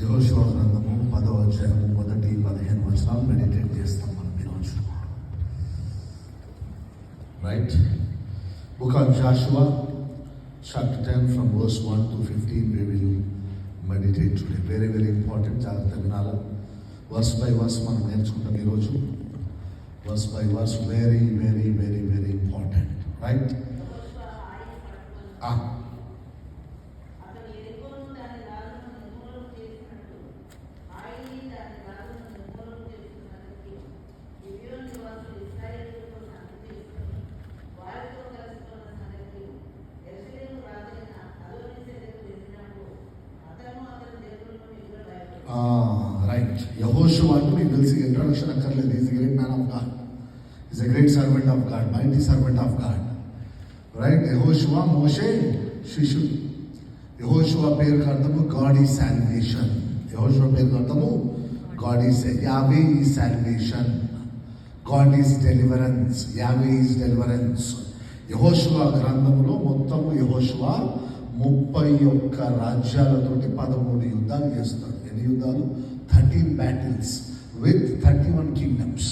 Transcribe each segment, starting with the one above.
యెహోషువ గ్రంథము 10వ అధ్యాయము 1-15 వచనాలు మెడిటేట్ చేస్తాం మనం ఈరోజు. Right, book of Jashuva chapter 10 from verse 1 to 15 we will meditate today. Very very important. జాగ్రత్త వినాలి. వర్స్ బై వర్స్ మనం నేర్చుకుంటాం ఈరోజు. Verse by verse very very very very important. Right, right. యెహోషువ అంటే మీకు తెలిసి ఇంట్రడక్షన్ అక్కర్లేదు. Is a great man of God, is a great servant of God, mighty servant of God. Right, యెహోషువ మోషే శిష్యుడు. యెహోషువ పేరుకి అర్థము గాడ్ ఈజ్ సాల్వేషన్. యెహోషువ పేరుకి అర్థము గాడ్ ఈజ్ యావే is salvation, God is deliverance, యావే ఈజ్ డెలివరెన్స్. యెహోషువ గ్రంథములో మొత్తము యెహోషువ 31 రాజ్యాలతోటి 13 యుద్ధాలు చేస్తాడు. ఎన్ని యుద్ధాలు? 13 battles with 31 kingdoms,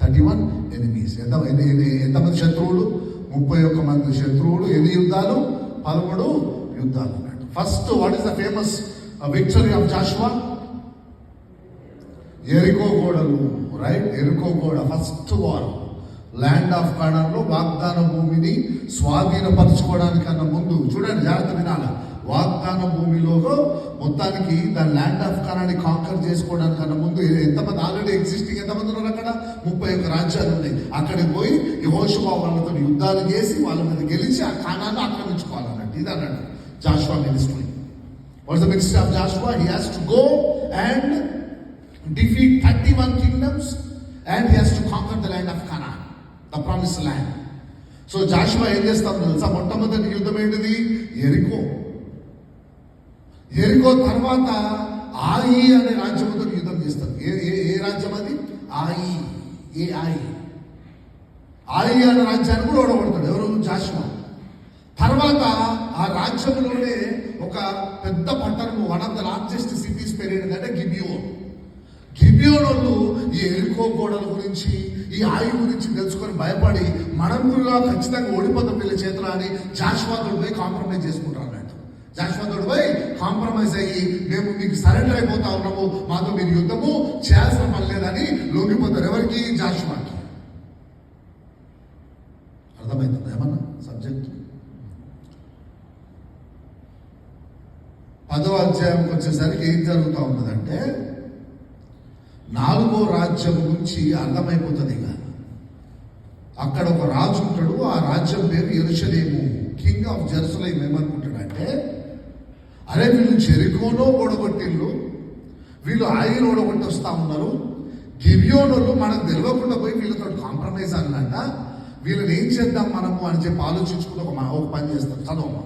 31 enemies. ఎంతమంది శత్రువులు? 31 మంది శత్రువులు. ఎన్ని యుద్ధాలు? 13 యుద్ధాలు అన్నట్టు. First what is the famous victory of Joshua? ఎరికో గోడలు. రైట్, ఎరికో గోడ ఫస్ట్ వార్. ల్యాండ్ ఆఫ్ కానాన్లో వాగ్దాన భూమిని స్వాధీనపరచుకోవడానికన్నా ముందు, చూడండి జాగ్రత్త వినాలి, వాగ్దాన భూమిలో మొత్తానికి దాని ల్యాండ్ ఆఫ్ కానాన్ని కాంకర్ చేసుకోవడానికన్నా ముందు ఎంతమంది ఆల్రెడీ ఎగ్జిస్టింగ్ ఎంతమంది ఉన్నారు అక్కడ? 31 రాజ్యాలు ఉన్నాయి. అక్కడికి పోయి యెహోషువ వాళ్ళతో యుద్ధాలు చేసి వాళ్ళ మీద గెలిచి ఆ కానాన్ని ఆక్రమించుకోవాలన్నట్టు. ఇది అన్నట్టు Joshua ministry. What's the ministry of Joshua? He has to go and defeat 31 kingdoms and he has to conquer the land of Canaan, the promised land. So Joshua ఏం చేస్తాం తెలుసా? మొట్టమొదటి యుద్ధం ఏంటిది? ఎరికో. ఎరికో తర్వాత ఆయి అనే రాజ్యంతో యుద్ధం చేస్తారు. ఏ రాజ్యం అది? ఆయి. ఆయి అనే రాజ్యాన్ని కూడా ఓడగొడతాడు. ఎవరు? జాషువా. తర్వాత ఆ రాజ్యంలోనే ఒక పెద్ద పట్టణం, one of the largest cities పేరు ఏంటంటే గిబియోన్. గిబియోనోళ్ళు ఈ ఎరికో గోడల గురించి, ఈ ఆయి గురించి తెలుసుకొని భయపడి మనం కూడా ఖచ్చితంగా ఓడిపోతాం వీళ్ళ చేతులు అని జాషువాతోడు పోయి కాంప్రమైజ్ చేసుకుంటారు అన్నట్టు. జాషువాతోడు పోయి కాంప్రమైజ్ అయ్యి మేము మీకు సరెండర్ అయిపోతా ఉన్నాము, మాతో మీరు యుద్ధము చేయాల్సిన పని లేదని లొంగిపోతారు. ఎవరికి? జాషువాకి. అర్థమవుతుంది ఏమన్నా సబ్జెక్ట్? 10వ అధ్యాయంకి వచ్చేసరికి ఏం జరుగుతూ ఉంటుందంటే 4వ రాజ్యం నుంచి అర్థమైపోతుంది. ఇక అక్కడ ఒక రాజు ఉంటాడు. ఆ రాజ్యం పేరు యెరూషలేము. కింగ్ ఆఫ్ జెరూసలేం ఏమనుకుంటాడంటే, అరే వీళ్ళు జెరికోనో ఓడగొట్టిళ్ళు, వీళ్ళు ఆయిల్ ఓడగొట్టి వస్తా ఉన్నారు, గిబియోనోళ్ళు మనకు తెలియకుండా పోయి వీళ్ళతో కాంప్రమైజ్ అన్నట్ట, వీళ్ళని ఏం చేద్దాం మనము అని చెప్పి ఆలోచించుకుని ఒక పని చేస్తాం. చదవమ్మా.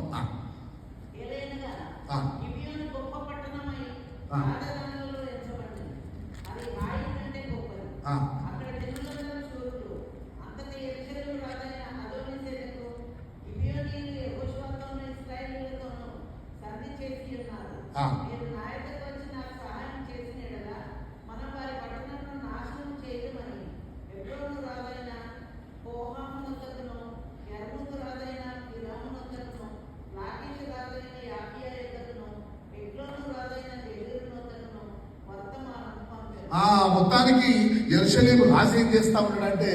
మొత్తానికి యెరూషలేము రాజు ఏం చేస్తా ఉన్నాడంటే,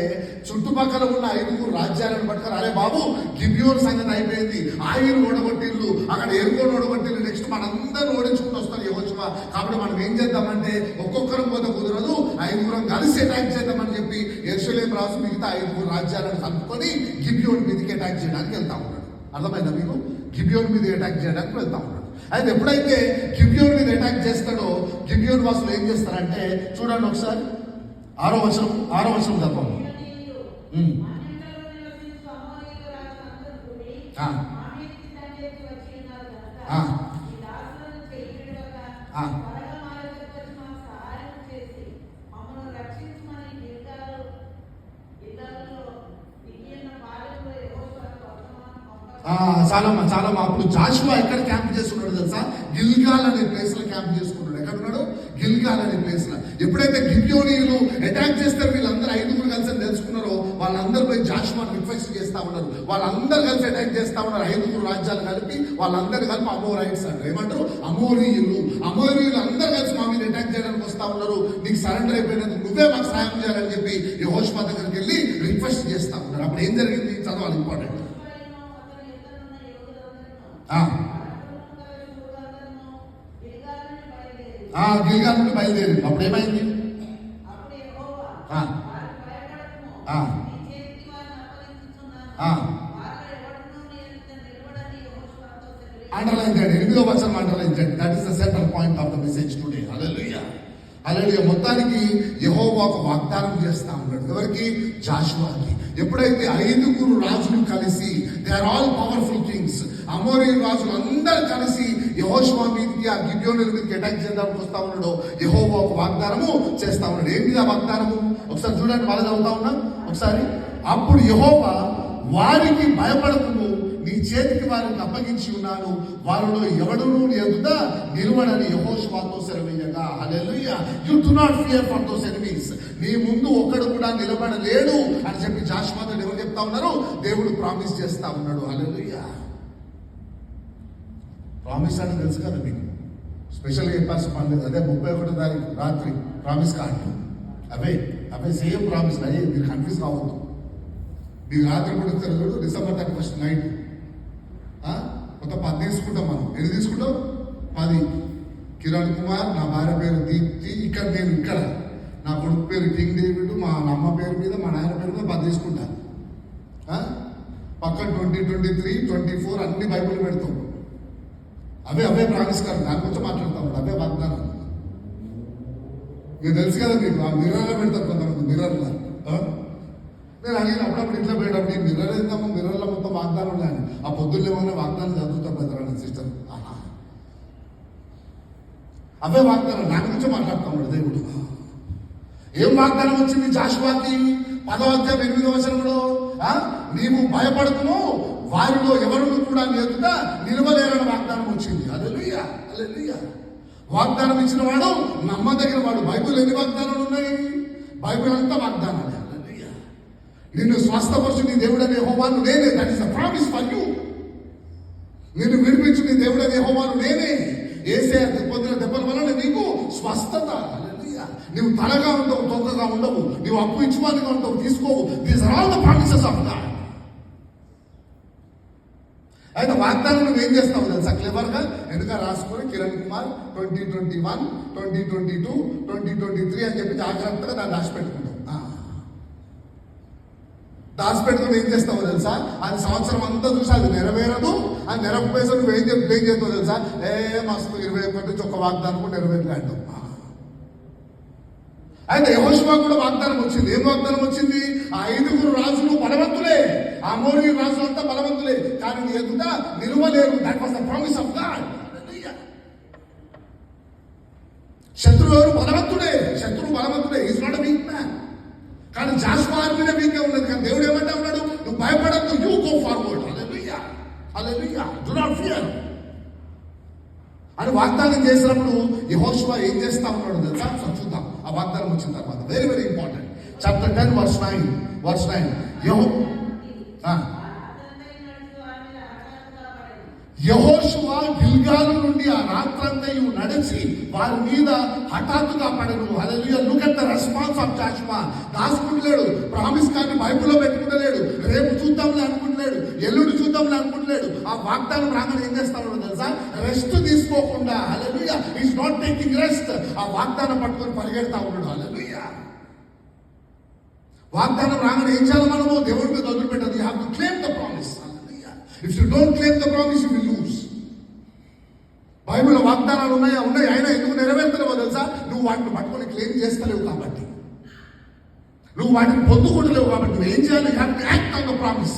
చుట్టుపక్కల ఉన్న 5 రాజ్యాలను పట్టుకొని, అరే బాబు గిబియోన్ సంగతి అయిపోయింది, ఆయిల్ ఓడగొట్టిళ్ళు, అక్కడ ఎరుకోని ఓడగొట్టిళ్ళు, నెక్స్ట్ మనందరూ ఓడించుకుని వస్తారు యెహోషువ, కాబట్టి మనం ఏం చేద్దామంటే ఒక్కొక్కరం పోతే కుదరదు, 5 కలిసి అటాక్ చేద్దామని చెప్పి యెరూషలేము రాజు మిగతా 5 రాజ్యాలను కలుపుకొని గిబియోన్ మీదకి అటాక్ చేయడానికి వెళ్తా ఉన్నాడు. అర్థమైందా మీకు? గిబియోన్ మీద అటాక్ చేయడానికి వెళ్తా ఉన్నాడు. అయితే ఎప్పుడైతే గిబియోన్ మీద అటాక్ చేస్తాడో గిబియోన్ వాసులు ఏం చేస్తారంటే, చూడండి ఒకసారి 6వ వచనం చదవండి. చాలా అప్పుడు జాషువా ఎక్కడ క్యాంప్ చేసుకున్నాడు తెలుసా? గిల్గాల్ అనే ప్లేస్ లో క్యాంప్ చేసుకున్నాడు. ఎక్కడ ఉన్నాడు? గిల్గాల్ అనే ప్లేస్ లో. ఎప్పుడైతే గిబ్యోనీయులు అటాక్ చేస్తారు, వీళ్ళందరూ 5 కలిసి తెలుసుకున్నారో వాళ్ళందరూ పోయి జాషువాను రిక్వెస్ట్ చేస్తా ఉన్నారు. వాళ్ళందరూ కలిసి అటాక్ చేస్తా ఉన్నారు. 5 రాజ్యాలు కలిపి వాళ్ళందరూ కలిపి అమోరైట్స్ అంటారు. ఏమంటారు? అమోరీయులు అందరూ కలిసి మా మీద అటాక్ చేయడానికి వస్తా ఉన్నారు. నీకు సరెండర్ అయిపోయినందుకు నువ్వే మాకు సాయం చేయాలని చెప్పి యెహోషువ దగ్గరికి వెళ్ళి రిక్వెస్ట్ చేస్తా ఉన్నారు. అప్పుడు ఏం జరిగింది చదవాలి, ఇంపార్టెంట్. గిల్గాల్ నుండి బయలుదేరి అప్పుడు ఏమైంది? అండర్లైన్ చేయండి, 8వ వచనం అండర్లైన్ చేయండి. That is the central point of the message today. Hallelujah, hallelujah. మొత్తానికి యెహోవా ఒక వాగ్దానం చేస్తా ఉన్నాడు. ఎవరికి? జాషువాకి. ఎప్పుడైతే 5 రాజులు కలిసి, they are all powerful kings, అమోరీ రాజులు అందరూ కలిసి యెహోషువ మీదకి, ఆ గిబ్యోనుల మీదకి అటాక్ చేయడానికి వస్తా ఉన్నాడు. యెహోవా ఒక వాగ్దానము చేస్తా ఉన్నాడు. ఏంటి ఆ వాగ్దానము? ఒకసారి చూడండి, వాళ్ళ చదువుతా ఉన్నాం ఒకసారి. అప్పుడు యెహోవా, వారికి భయపడకుము, నీ చేతికి వారిని అప్పగించి ఉన్నాను, వారిలో ఎవడునూ నీ ఎదుట నిలవడని యెహోషువతో సెలవీయగా. Hallelujah. You do not fear for those enemies. నీ ముందు ఒక్కడు కూడా నిలబడలేడు అని చెప్పి జాషువాతో ఎవరు చెప్తా ఉన్నారు? దేవుడు ప్రామిస్ చేస్తా ఉన్నాడు. హల్లెలూయా. ప్రామిస్ అని తెలుసు కదా మీకు, స్పెషల్గా చెప్పాల్సిన పని లేదు. అదే 31వ తారీఖు రాత్రి ప్రామిస్ కార్డు, అవే సేమ్ ప్రామిస్. అయ్యే మీరు కన్ఫ్యూజ్ కావద్దు. మీకు రాత్రి కూడా తెలుగు December 31 నైట్ కొత్త 10 తీసుకుంటాం. మనం ఎన్ని తీసుకుంటాం? 10. కిరణ్ కుమార్, నా భార్య పేరు దీప్తి, నేను ఇక్కడ నా కొడుకు పేరు కింగ్ డేవిడ్, మా అమ్మ పేరు మీద, మా నాయన పేరు మీద 10 తీసుకుంటా. పక్కన 2023, 24 అన్ని బైబుల్ పెడతాం. అవే ప్రామిస్ కాదు, దాని గురించి మాట్లాడతాం. అవే వాగ్దానం. మీకు తెలుసు కదా, మీకు ఆ మిర్రర్లో పెడతారు కొంతమంది. మిర్రర్లో నేను అడిగిన అప్పుడప్పుడు ఇంట్లో పోయేటప్పుడు ఈ మిర్రర్ ఏందమ్మా, మిర్రర్లో మొత్తం వాగ్దానం ఉన్నాయని. ఆ పొద్దుల్లో ఏమైనా వాగ్దానం చదువుతాం పెద్దరాని సిస్టర్. అవే వాగ్దానం, దాని గురించి మాట్లాడుతున్నాడు దేవుడు. ఏం వాగ్దానం వచ్చింది జాషువాకి? 10వ అధ్యాయం 8వ వచనంలో, నీవు భయపడుతును, వారిలో ఎవరు కూడా నీ ఎదుట నిలవలేరని వాగ్దానం వచ్చింది. హల్లెలూయా, హల్లెలూయా. వాగ్దానం ఇచ్చిన వాడు నమ్మదగిన వాడు. బైబిల్ ఎన్ని వాగ్దానాలు ఉన్నాయి? బైబిల్ అంతా వాగ్దానాలు. హల్లెలూయా. నిన్ను స్వస్థపరచు నీ దేవుడనే యెహోవాను నేనే. That is the promise for you. నిన్ను విడిపించు నీ దేవుడనే యెహోవాను నేనే. యేసయ్య పొందిన దెబ్బల వలన నీకు స్వస్థత. హల్లెలూయా. నువ్వు తలగా ఉండవు, తొక్కగా ఉండవు. నువ్వు అప్పు ఇచ్చువానిగా ఉండవు, తీసుకోవు. These are all the promises of God. అయితే వాగ్దానం నువ్వు ఏం చేస్తావు తెలుసా? క్లెవర్గా వెనుక రాసుకొని కిరణ్ కుమార్ 2021, 2022, 2023 అని చెప్పి జాగ్రత్తగా దాన్ని దాచిపెట్టుకుంటావు. దాచిపెట్టుకుని ఏం చేస్తావు తెలుసా? అది సంవత్సరం అంతా చూసి అది నెరవేరదు. అది నెరవేర్చేసి నువ్వు ఏం చేస్తావు తెలుసా? మస్తు 21 నుంచి ఒక వాగ్దానం కూడా నెరవేర్లేంటావు. అయితే యెహోషువ కూడా వాగ్దానం వచ్చింది. ఏం వాగ్దానం వచ్చింది? ఆ 5 రాజులు బలవంతులే, ఆ అమోరీ రాజులు అంతా బలవంతులే, కానీ నీ ఎదుట నిలువలేరు. That was the promise of God. శత్రువు ఎవరు? బలవంతుడే. శత్రువు బలవంతుడే. Is not a weak man. కానీ జాషువా మీద వీకే ఉన్నది. కానీ దేవుడు ఏమంటా ఉన్నాడు? నువ్వు భయపడద్దు, you go forward. Hallelujah, hallelujah. Do not fear అని వాగ్దానం చేసినప్పుడు యెహోషువ ఏం చేస్తా ఉన్నాడు తెలుసా? చూద్దాం ఆ వాగ్దానం వచ్చిన తర్వాత. Very very important. Chapter 10 verse 9. యెహోషువ గిల్గాలు నుండి ఆ రాత్రంతయు నడిచి వారి మీద హఠాత్తుగా పడను. Hallelujah. Look at the response of Joshua. దాచుకుంటలేడు, ప్రామిస్ కానీ బైబిల్లో పెట్టుకుంటలేడు, రేపు చూద్దాంలే అనుకుంటలేడు, ఎల్లుండి చూద్దాంలే అనుకుంటలేడు. ఆ వాగ్దానం రాగానే ఏం చేస్తాడు తెలుసా? రెస్ట్ తీసుకోకుండా, హల్లెలూయా, ఈజ్ నాట్ టేకింగ్ రెస్ట్. ఆ వాగ్దానం పట్టుకొని పరిగెడతా ఉన్నాడు. హల్లెలూయా. వాగ్దానం రాగానే ఏం చేయాలి మనము? దేవుడి మీద వదిలిపెట్టదు. You have to claim the promise. If you don't claim the promise, you will lose. బైబిల్లో వాగ్దానాలు ఉన్నాయి. ఆయన ఎందుకు నెరవేర్తలేవో తెలుసా? నువ్వు వాటిని పట్టుకొని క్లెయిమ్ చేస్తలేవు కాబట్టి, నువ్వు వాటిని పొందుకుంటలేవు కాబట్టి నువ్వు ఏం చేయాలి? You have to act on the promise.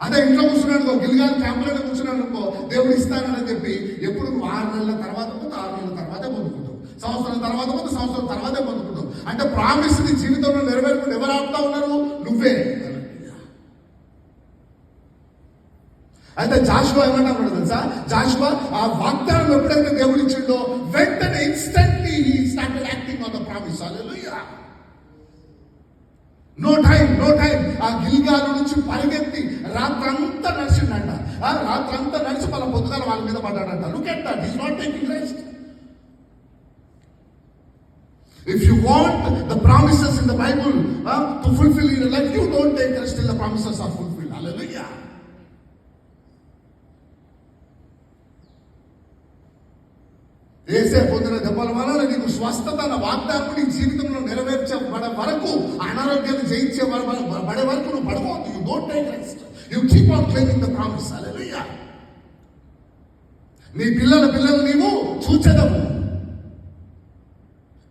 అదే ఇంట్లో కూర్చున్నాడు, గిల్గాల్ క్యాంపులో కూర్చున్నాడు అనుకో, దేవుడు ఇస్తానని చెప్పి ఎప్పుడు నువ్వు 6 నెలల తర్వాత పోతే 6 నెలల తర్వాతే పొందుకుంటావు, సంవత్సరం తర్వాత పోతే సంవత్సరం తర్వాతే పొందుకుంటావు. అంటే ప్రామిస్ నీ జీవితంలో నెరవేరుకుంటూ ఎవరు ఆపుతా ఉన్నారు? నువ్వే. అయితే జాషువా ఏమంటాడు తెలుసా? జాషువా ఆ వాగ్దానం ఎప్పుడైతే దేవుడు ఇచ్చిండో వెంటనే instantly he started acting on the promise. Hallelujah. No time. ఆ గిల్గాలు నుంచి పరిగెత్తి రాత్రంతా నడిచిండంట. రాత్రంతా నడిచి వాళ్ళ పొద్దుగాల వాళ్ళ మీద పడ్డాడంట. Look at that, he is not taking rest. If you want the promises in the Bible to fulfill in your life, you don't take rest till the promises are fulfilled. Hallelujah. ఏసే పొందిన దెబ్బల వలన నీకు స్వస్థత అన్న వాగ్దానం నీ జీవితంలో నెరవేర్చబడే వరకు, అనారోగ్యాన్ని జయించే పడే వరకు నువ్వు పడవద్దు. You don't take rest. You keep on claiming the promise. Hallelujah. నీ పిల్లలు నీవు చూచెదవు.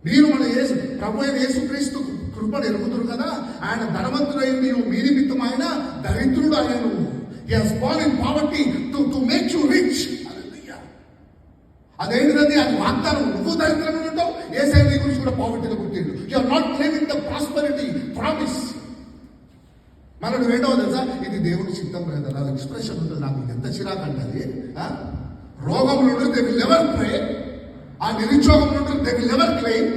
మీరు మన యేసు ప్రభు అయిన యేసుక్రీస్తు కృపను ఎరుగుదురు కదా. ఆయన ధనవంతుడైంది మీ నిమిత్తం ఆయన దరిద్రుడు ఆయను. He has born in poverty to make you rich. Hallelujah. అదేంటిది? అది వాగ్దానం. నువ్వు దరిద్రంగా ఉంటావు, యేసయ్య నీ గురించి కూడా పావర్టీలో పుట్టిండు. You are not claiming the prosperity promise. మనడు ఏంటో తెలుసా? ఇది దేవుని చిత్తం బ్రదర్. అది ఎక్స్ప్రెషన్ ఉంటుంది. నాకు ఎంత చిరాకు అంటే రోగములు దే విల్ నెవర్ ప్రే. ఆ నిరుద్యోగం నుండి they will never claim.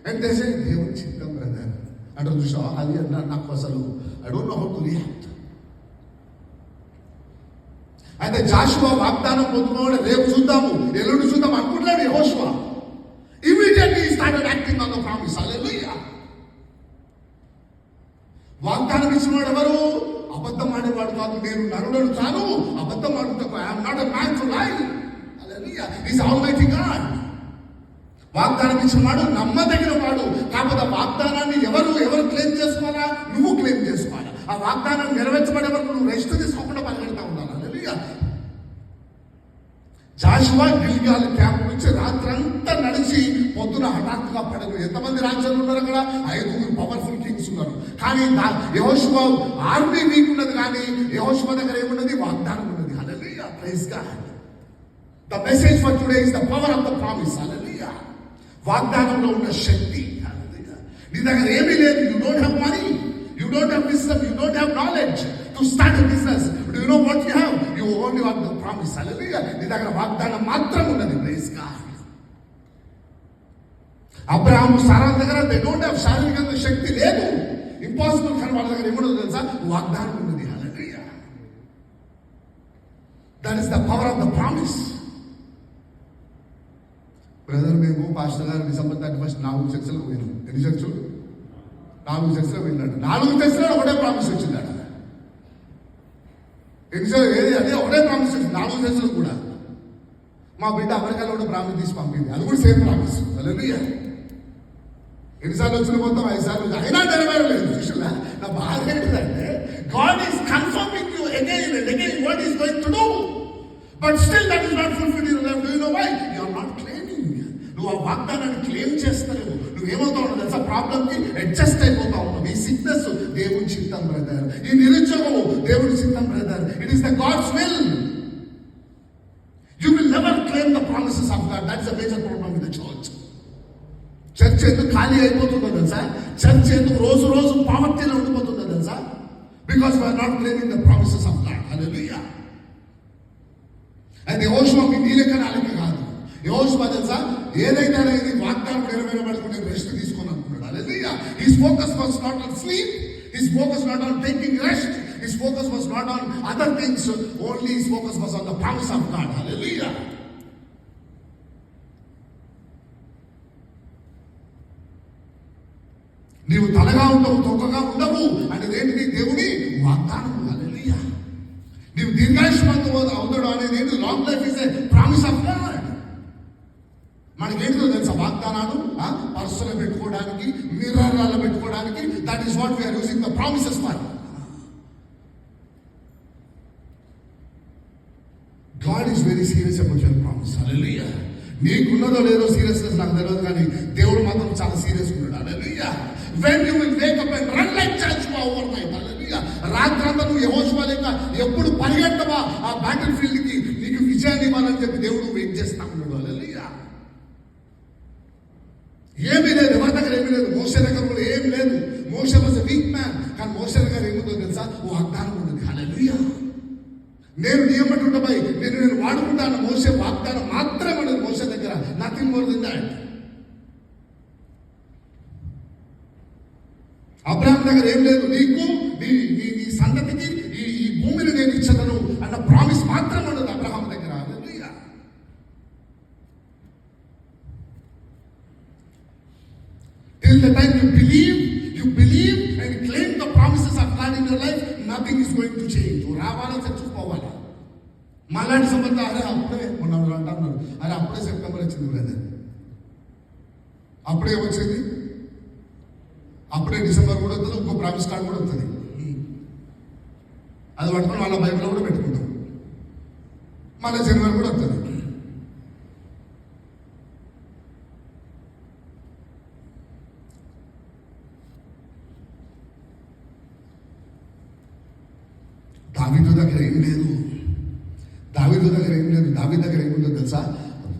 And they say దేవుని చిత్తం బ్రదర్ అంటే చూసావా? అది అన్నా నాకు అసలు I don't know how to react. అయితే జాషువా వాగ్దానం పొందుకోవడం రేపు చూద్దాము, ఎల్లుండి చూద్దాం అనుకుంటున్నాడు యెహోషువ. Immediately started acting on the promise. Hallelujah. వాగ్దానం ఇచ్చినవాడు ఎవరు? అబద్ధం ఆడేవాడు కాదు. నేను నరుడను కాను అబద్ధం ఆడుటకు. I am not a man to lie. Hallelujah. He is almighty God. వాగ్దానం ఇచ్చిన వాడు నమ్మదగిన వాడు. కాకపోతే వాగ్దానాన్ని ఎవరు క్లెయిమ్ చేసుకోవాలా? నువ్వు క్లెయిమ్ చేసుకోవాలా. ఆ వాగ్దానం నెరవేర్చబడే వరకు నువ్వు రెస్ట్ తీసుకోకుండా పరిగెడతా ఉండాలి. హల్లెలూయా. జాషువా గిల్గాల్ క్యాంప్ నుంచి రాత్రంతా నడిచి పొద్దున హఠాత్తుగా పడదు. ఎంతమంది రాజ్యాలు ఉన్నారు అక్కడ? 5 పవర్ఫుల్ కింగ్స్ ఉన్నారు. కానీ యెహోషువ ఆర్మీ వీక్ ఉన్నది, కానీ యెహోషువ దగ్గర ఏమున్నది? వాగ్దానం ఉన్నది. Hallelujah. Praise God. The message for today is the power of the promise. Hallelujah. వాగ్దానంలో ఉన్న శక్తి. హల్లెలూయా. నీ దగ్గర ఏమీ లేదు. You don't have money, you don't have wisdom, you don't have knowledge to start a business. Do you know what you have? You only have the promise. Hallelujah. నీ దగ్గర వాగ్దానం మాత్రం ఉన్నది. Praise God. అబ్రహాము సారా దగ్గర దే డోంట్ హ్యావ్ శారీరకంగా శక్తి లేదు, impossible. కానీ వాళ్ళ దగ్గర ఏముండదు తెలుసా? వాగ్దానం ఉన్నది. Hallelujah. That is the power of the promise. Brother, మేము పాస్టర్ గారు డిసెంబర్ 31 4 చర్చలకు పోయినాం. ఎన్ని చర్చలు? 4 చర్చలకు వెళ్ళాడు. 4 చర్చలో ఒకటే ప్రామిస్ వచ్చిందాడు. ఏది అదే ఒకటే ప్రామిస్ వచ్చింది 4 చర్చలు కూడా. మా బిడ్డ అమెరికాలో కూడా ప్రామిస్ తీసి పంపింది. అది కూడా సేమ్ ప్రామిస్. హల్లెలూయా. ఎన్నిసార్లు వచ్చిన మొత్తం 5 సార్లు అయినా నెరవేరలేదు. చూసినా నా బాధ ఏంటిదంటే God is confirming you again and again what is going to do, but still that is not fulfilled in your life. Do you know why? You are not claiming. నువ్వు ఆ వాగ్దానాన్ని క్లెయిమ్ చేస్తలేవు. నువ్వేమవుతా ఉన్నావు తెలుసా? ప్రాబ్లంకి అడ్జస్ట్ అయిపోతా ఉన్నావు. ఈ sickness దేవుని చిత్తం బ్రదర్. ఈ నిరుద్యోగము దేవుని చిత్తం brother. It is the God's will. You will never claim the promises of God. That is the major problem with the church. Church ఎందుకు ఖాళీ అయిపోతుందో తెలుసా? చర్చ్ ఎందుకు రోజు పావర్టీలో ఉండిపోతుందో తెలుసా? Because we are not claiming the promises of God. Hallelujah. అయితే యెహోషువ నీ లెక్కన అలికి కాదు. యెహోషువ తెలుసా? ఏదైతే అనేది వాగ్దానం నెరవేరబడుకునే రెస్ట్ తీసుకొని అనుకున్నాడు. Hallelujah. His focus was not on sleep, his focus not on taking rest, his focus was not on other things, only his focus was on the promise of God. Hallelujah. నీవు తలగా ఉండవు, తొక్కగా ఉండవు అనేది ఏంటిది? దేవుని వాగ్దానం. హల్లెలూయా. నీవు దీర్ఘాయుష్మంతుడు అవుతాడు అనేది ఏంటి? Long life is a promise of God. మనకేంటిదో తెలుసా? వాగ్దానాలు పర్సులో పెట్టుకోవడానికి, మిర్రర్లలో పెట్టుకోవడానికి. That is what we are using the promises for. God is very serious about your promise. Hallelujah. నీకున్నదో లేదో సీరియస్నెస్ నాకు తెలియదు, కానీ దేవుడు మాత్రం చాలా సీరియస్ ఉన్నాడు. హల్లెలూయా. When you will wake up and run like Joshua overnight. Hallelujah. రాత్రంతా నువ్వు యెహోషువ లెక్క ఎప్పుడు పరిగెట్టవా ఆ బ్యాటిల్ ఫీల్డ్ కి, నీకు విజయాన్ని ఇవ్వాలని చెప్పి దేవుడు వెయిట్ చేస్తా ఉన్నాడు. హల్లెలూయా. ఏమీ లేదు, ఎవరి దగ్గర ఏమీ లేదు. మోషే దగ్గర కూడా ఏం లేదు. మోషే వాజ్ ఎ వీక్ మ్యాన్. కానీ మోషే దగ్గర ఏముందో తెలుసా? వాగ్దానం ఉన్నది. హల్లెలూయా. నేను నియమటుండపై నేను వాడుకుంటాను. మోసే వాగ్దానం మాత్రమే ఉన్నది మోసే దగ్గర, nothing more than that. Abraham దగ్గర ఏం లేదు, నీకు నీ సంతతికి ఈ భూమిని నేను ఇచ్చదను అన్న ప్రామిస్ మాత్రం ఉన్నది అబ్రహాం దగ్గర. Till the time you believe and claim the promises of God in your life, nothing is going to change. రావాలా చచ్చిపోవాలా. మాలాంటి సంబంధం అరే అప్పుడే మొన్న అంటున్నారు, అరే అప్పుడే సెప్టెంబర్ వచ్చింది బ్రదర్, అప్పుడే వచ్చింది, అప్పుడే డిసెంబర్ కూడా వస్తుంది, ఇంకో ప్రామిస్ కార్డ్ కూడా వస్తుంది. అది పట్టుకొని వాళ్ళ బైబిల్లో కూడా పెట్టుకుంటాం. మళ్ళీ జనవరి కూడా వస్తుంది. దావీదు దగ్గర ఏం లేదు. దావీదు దగ్గర ఏముందో తెలుసా?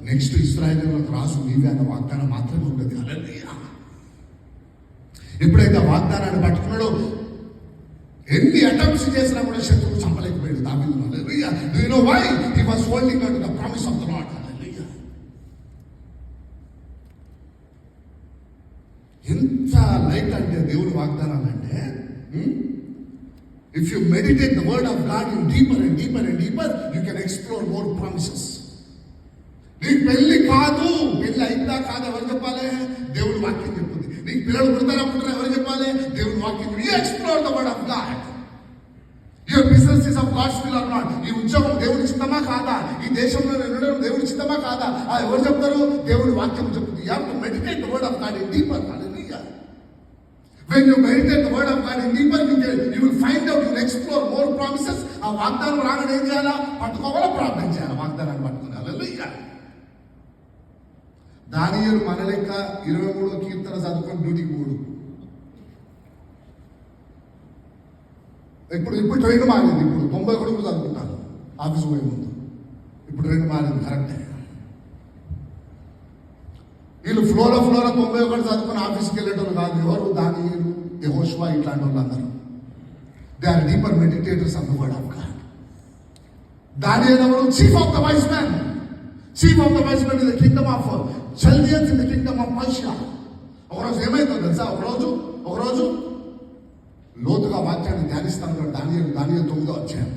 నెక్స్ట్ ఇశ్రాయేలులకు రాసు నీవే అన్న వాగ్దానం మాత్రమే ఉంటుంది. హల్లెలూయా. ఎప్పుడైతే వాగ్దానాన్ని పట్టుకున్నాడో ఎన్ని అటెంప్ట్స్ చేసినా కూడా శత్రువు చంపలేకపోయాడు దావీదు. Hallelujah. Do you know why? He was holding on to the promise of the Lord. Hallelujah. ఎంత లైట్ అంటే దేవుని వాగ్దానాలు అంటే, if you meditate the word of God in deeper and deeper and deeper, you can explore more promises. నీకు పెళ్లి కాదు, పెళ్లి అయిందా కాదు ఎవరు చెప్పాలి? దేవుడి వాక్యం చెప్తుంది. నీకు పిల్లలు పుడతారా పుట్టరా ఎవరు చెప్పాలి? దేవుడి వాక్యం. You explore the word of God. Your business is of God's will or not? ఈ ఉద్యోగం దేవుడి చిత్తమా కాదా? ఈ దేశంలో ఉండడం దేవుడి చిత్తమా కాదా? ఎవరు చెప్తారు? దేవుడి వాక్యం చెప్తుంది. You have to meditate the word of God in deeper. Hallelujah. When you meditate the word of God in deeper, you will find out, you will explore more promises. ఆ వాగ్దానం రాగానే ఏం చేయాలా? పట్టుకోవాలా, ప్రార్థన చేయాలా, వాగ్దానాన్ని పట్టుకోవాలి. హల్లెలూయా. దానియేలు మన లెక్క 23 కీర్తన చదువుకొని డ్యూటీకి పోడు. ఇప్పుడు ట్రైన్ మారింది. ఇప్పుడు 90 కూడా చదువుకుంటాను ఆఫీస్ పోయే ముందు. ఇప్పుడు 2 మారింది. కరెక్టే. వీళ్ళు ఫ్లోలో 91 చదువుకుని ఆఫీస్కి వెళ్ళేటోళ్ళు కాదు. ఎవరు? దానియేలు, యెహోషువ, ఇట్లాంటి వాళ్ళు అందరూ. They are deeper meditators of the word of God. దానియేలు ఎవరు? Chief of the wise man. Chief of the wise man in the kingdom of Chaldeans, in the kingdom of Persia. ఒకరోజు ఏమైందో తెలుసా? ఒకరోజు లోతుగా వాక్యాన్ని ధ్యానిస్తా ఉంటాడు దానియేలు 9వ అధ్యాయం.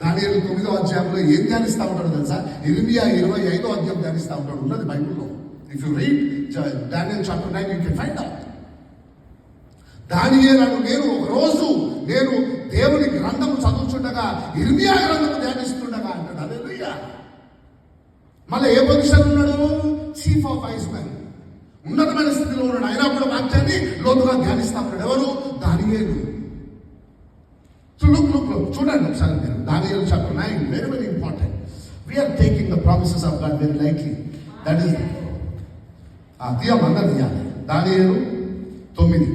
దానియేలు 9వ అధ్యాయంలో ఏం ధ్యానిస్తా ఉంటాడు తెలుసా? ఇర్మియా 25వ అధ్యాయం ధ్యానిస్తా ఉంటాడు. ఉన్నది బైబిల్లో. If you read Daniel chapter 9, you can find out. దానియేలు నేను దేవుని గ్రంథము చదువుతుండగా ఇర్మియా గ్రంథము ధ్యానిస్తుండగా అంటాడు. హల్లెలూయా. మళ్ళీ ఏ పొజిషన్ ఉన్నాడు? Chief of vice man. ఉన్నతమైన స్థితిలో ఉన్నాడు. అయినా కూడా వాక్యాన్ని లోతుగా ధ్యానిస్తా ఉన్నాడు. ఎవరు? దానియేలు. సో లుక్ చూడండి ఒకసారి మీరు. దానియేలు chapter 9, very very important. We are taking the promises of God very lightly. That is తీయాలి. దానియేలు 9.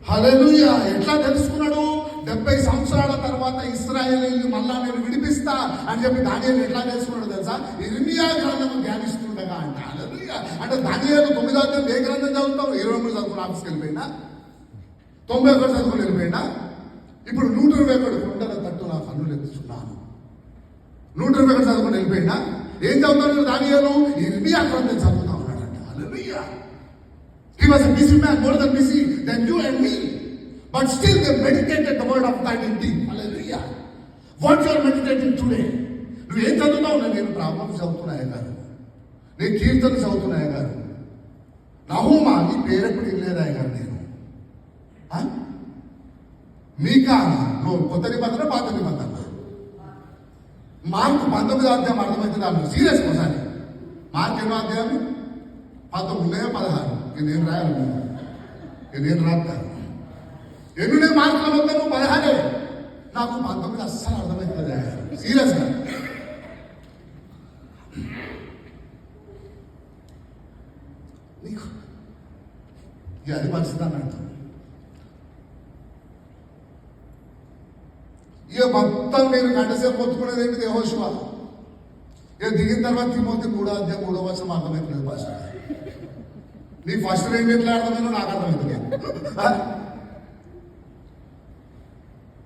హల్లెలూయా. ఎట్లా తెలుసుకున్నాడు? 70 సంవత్సరాల తర్వాత ఇశ్రాయేలీయులను మళ్ళా నేను విడిపిస్తా అని చెప్పి దానియేలు ఎట్లా తెలుసుకున్నాడు తెలుసా? ఇర్మియా గ్రంథము ధ్యానిస్తుండగా అంట. హల్లెలూయా. అంటే దానియేలు 9వ అధ్యాయం ఏ గ్రంథం చదువుతావు? 23 చదువుకుని ఆఫీస్కి వెళ్ళిపోయినా, 91 చదువుకుని వెళ్ళిపోయినా. ఇప్పుడు 121 కొండల తట్టు నా కన్నులు ఎత్తుచున్నాను. 121 చదువుకుని వెళ్ళిపోయినా. ఏం చదువుతాడు దానియేలు? ఇర్మియా గ్రంథం చదువుతా ఉన్నాడంట. హల్లెలూయా. He was a busy man, more than busy than you and me. But still they meditated the word of God in deep. Hallelujah. What you are meditating today? నువ్వు ఏం చదువుతావు? నేను ప్రాబ్లమ్స్ చదువుతున్నాయి గారు, నేను కీర్తన చదువుతున్నాయి గారు, నహూమా నీ పేరెప్పుడు ఇల్లేరాయి గారు. నేను మీకా నువ్వు కొత్త నిబంధన పాత నిబంధన. మార్కు 19వ అధ్యాయం అర్థమవుతుంది. అప్పుడు సీరియస్ ఒకసారి. మార్కు 8వ అధ్యాయం 19 16 నేను రాయాలి, నేను రాస్తాను. ఎన్నునే మార్కుల మొత్తము 16. నాకు 19 అస్సలు అర్థమవుతుంది సీరియస్గా. నీకు అది మంచిది అన్నట్టు. మీరు గంట సేపు పొత్తుకునేది ఏంటిది యెహోషువ? ఇక దిగిన తర్వాత తిమోతి 3వ వచనం అర్థమవుతుంది పాస్టర్. నీ ఫస్ట్ రెండు ఎట్లా అర్థమైనా నాకు అర్థమవుతుంది.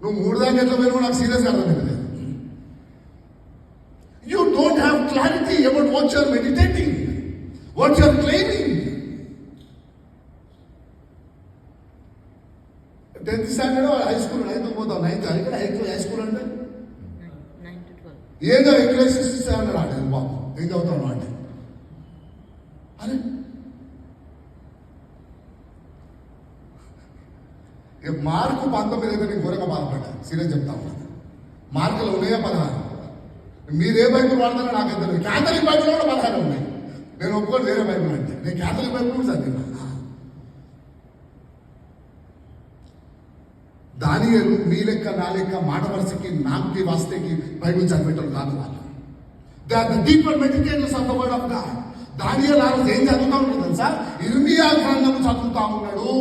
నువ్వు 3 దాకా ఎట్లా పోయినా నాకు సీరియస్గా అర్థమవుతుంది. You don't have clarity about what you are meditating, what you are claiming. 10th standard high school 9th పోతాం. 9th ఇక్కడ హై స్కూల్ అంటే 9 to 12. ఏదో ఎక్లెసిస్టిక్స్ అన్నాడు అంటే బాబు ఏం చదువుతాను అంటే అరే మార్కు 19 అయితే నేను ఘోరంగా బాధపడ్డా. సీరియస్ చెప్తా ఉన్నాను. మార్కులు ఉన్నాయా 16. మీరే బైబుల్ వాడతారో నాకు తెలియదు. క్యాథలిక్ బైబుల్ కూడా 16 ఉన్నాయి. నేను ఒప్పుకోండి వేరే బైబుల్ అంటే. నేను క్యాథలిక్ బైబుల్ కూడా చదివినా. దానియేలు మీ లెక్క నా లెక్క మాట వరుసకి నామకి వాస్తేకి బైబిల్ చదివేటోళ్ళు కాదు వాళ్ళు. They are the deeper meditators of the word of God. దానియేలు ఆ రోజు ఏం చదువుతా ఉన్నాడు తెలుసా? ఇర్మియా గ్రంథం చదువుతా ఉన్నాడు.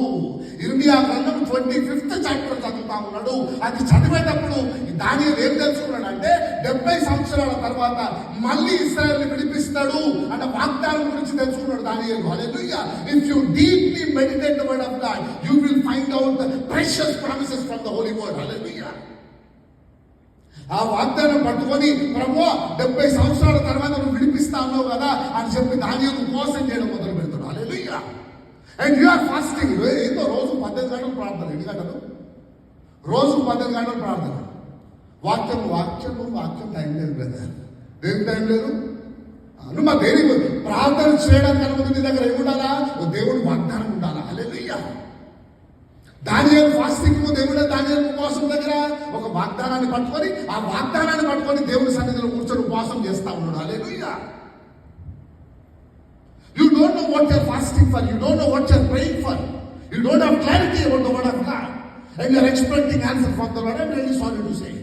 ఇర్మియా గ్రంథం 25th చాప్టర్ చదువుతా ఉన్నాడు. అది చదివేటప్పుడు దానియేలు ఏం తెలుసుకున్నాడు అంటే 70 సంవత్సరాల తర్వాత మళ్ళీ ఇశ్రాయేలుని విడిపిస్తాడు అన్న వాగ్దానం గురించి తెలుసుకున్నాడు దానియేలు. Hallelujah. If you deeply meditate the word of God you will find out the precious promises from the holy word. Hallelujah. ఆ వాగ్దానం పట్టుకొని ప్రభువా 70 సంవత్సరాల తర్వాత నువ్వు విడిపిస్తా ఉన్నావు కదా అని చెప్పి దానియేలు ఉపవాసం చేయడం మొదలు పెడతాడు. Hallelujah. And you are fasting. ఏదో రోజు 18 గంటలు ప్రార్థన. ఎన్ని గంటలు? రోజు 18 గంటలు ప్రార్థన. వాక్యం టైం లేదు బ్రదర్. దేనికి టైం లేదు? నువ్వు మా దేని ప్రార్థన చేయడానికి అనుమతి నీ దగ్గర ఏముండాలా? దేవుడు వాగ్దానం ఉండాలా. హల్లెలూయా. దానియేలు ఫాస్టింగ్ దేవుడు దానియేలు ఉపవాసం దగ్గర ఒక వాగ్దానాన్ని పట్టుకొని ఆ వాగ్దానాన్ని పట్టుకొని దేవుని సన్నిధిలో కూర్చొని ఉపవాసం చేస్తా ఉన్నాడు. హల్లెలూయా. You don't know what you're fasting for. You don't know what you're praying for. You don't have clarity about the word of God. And you're expecting answer from the Lord. I'm really sorry to say.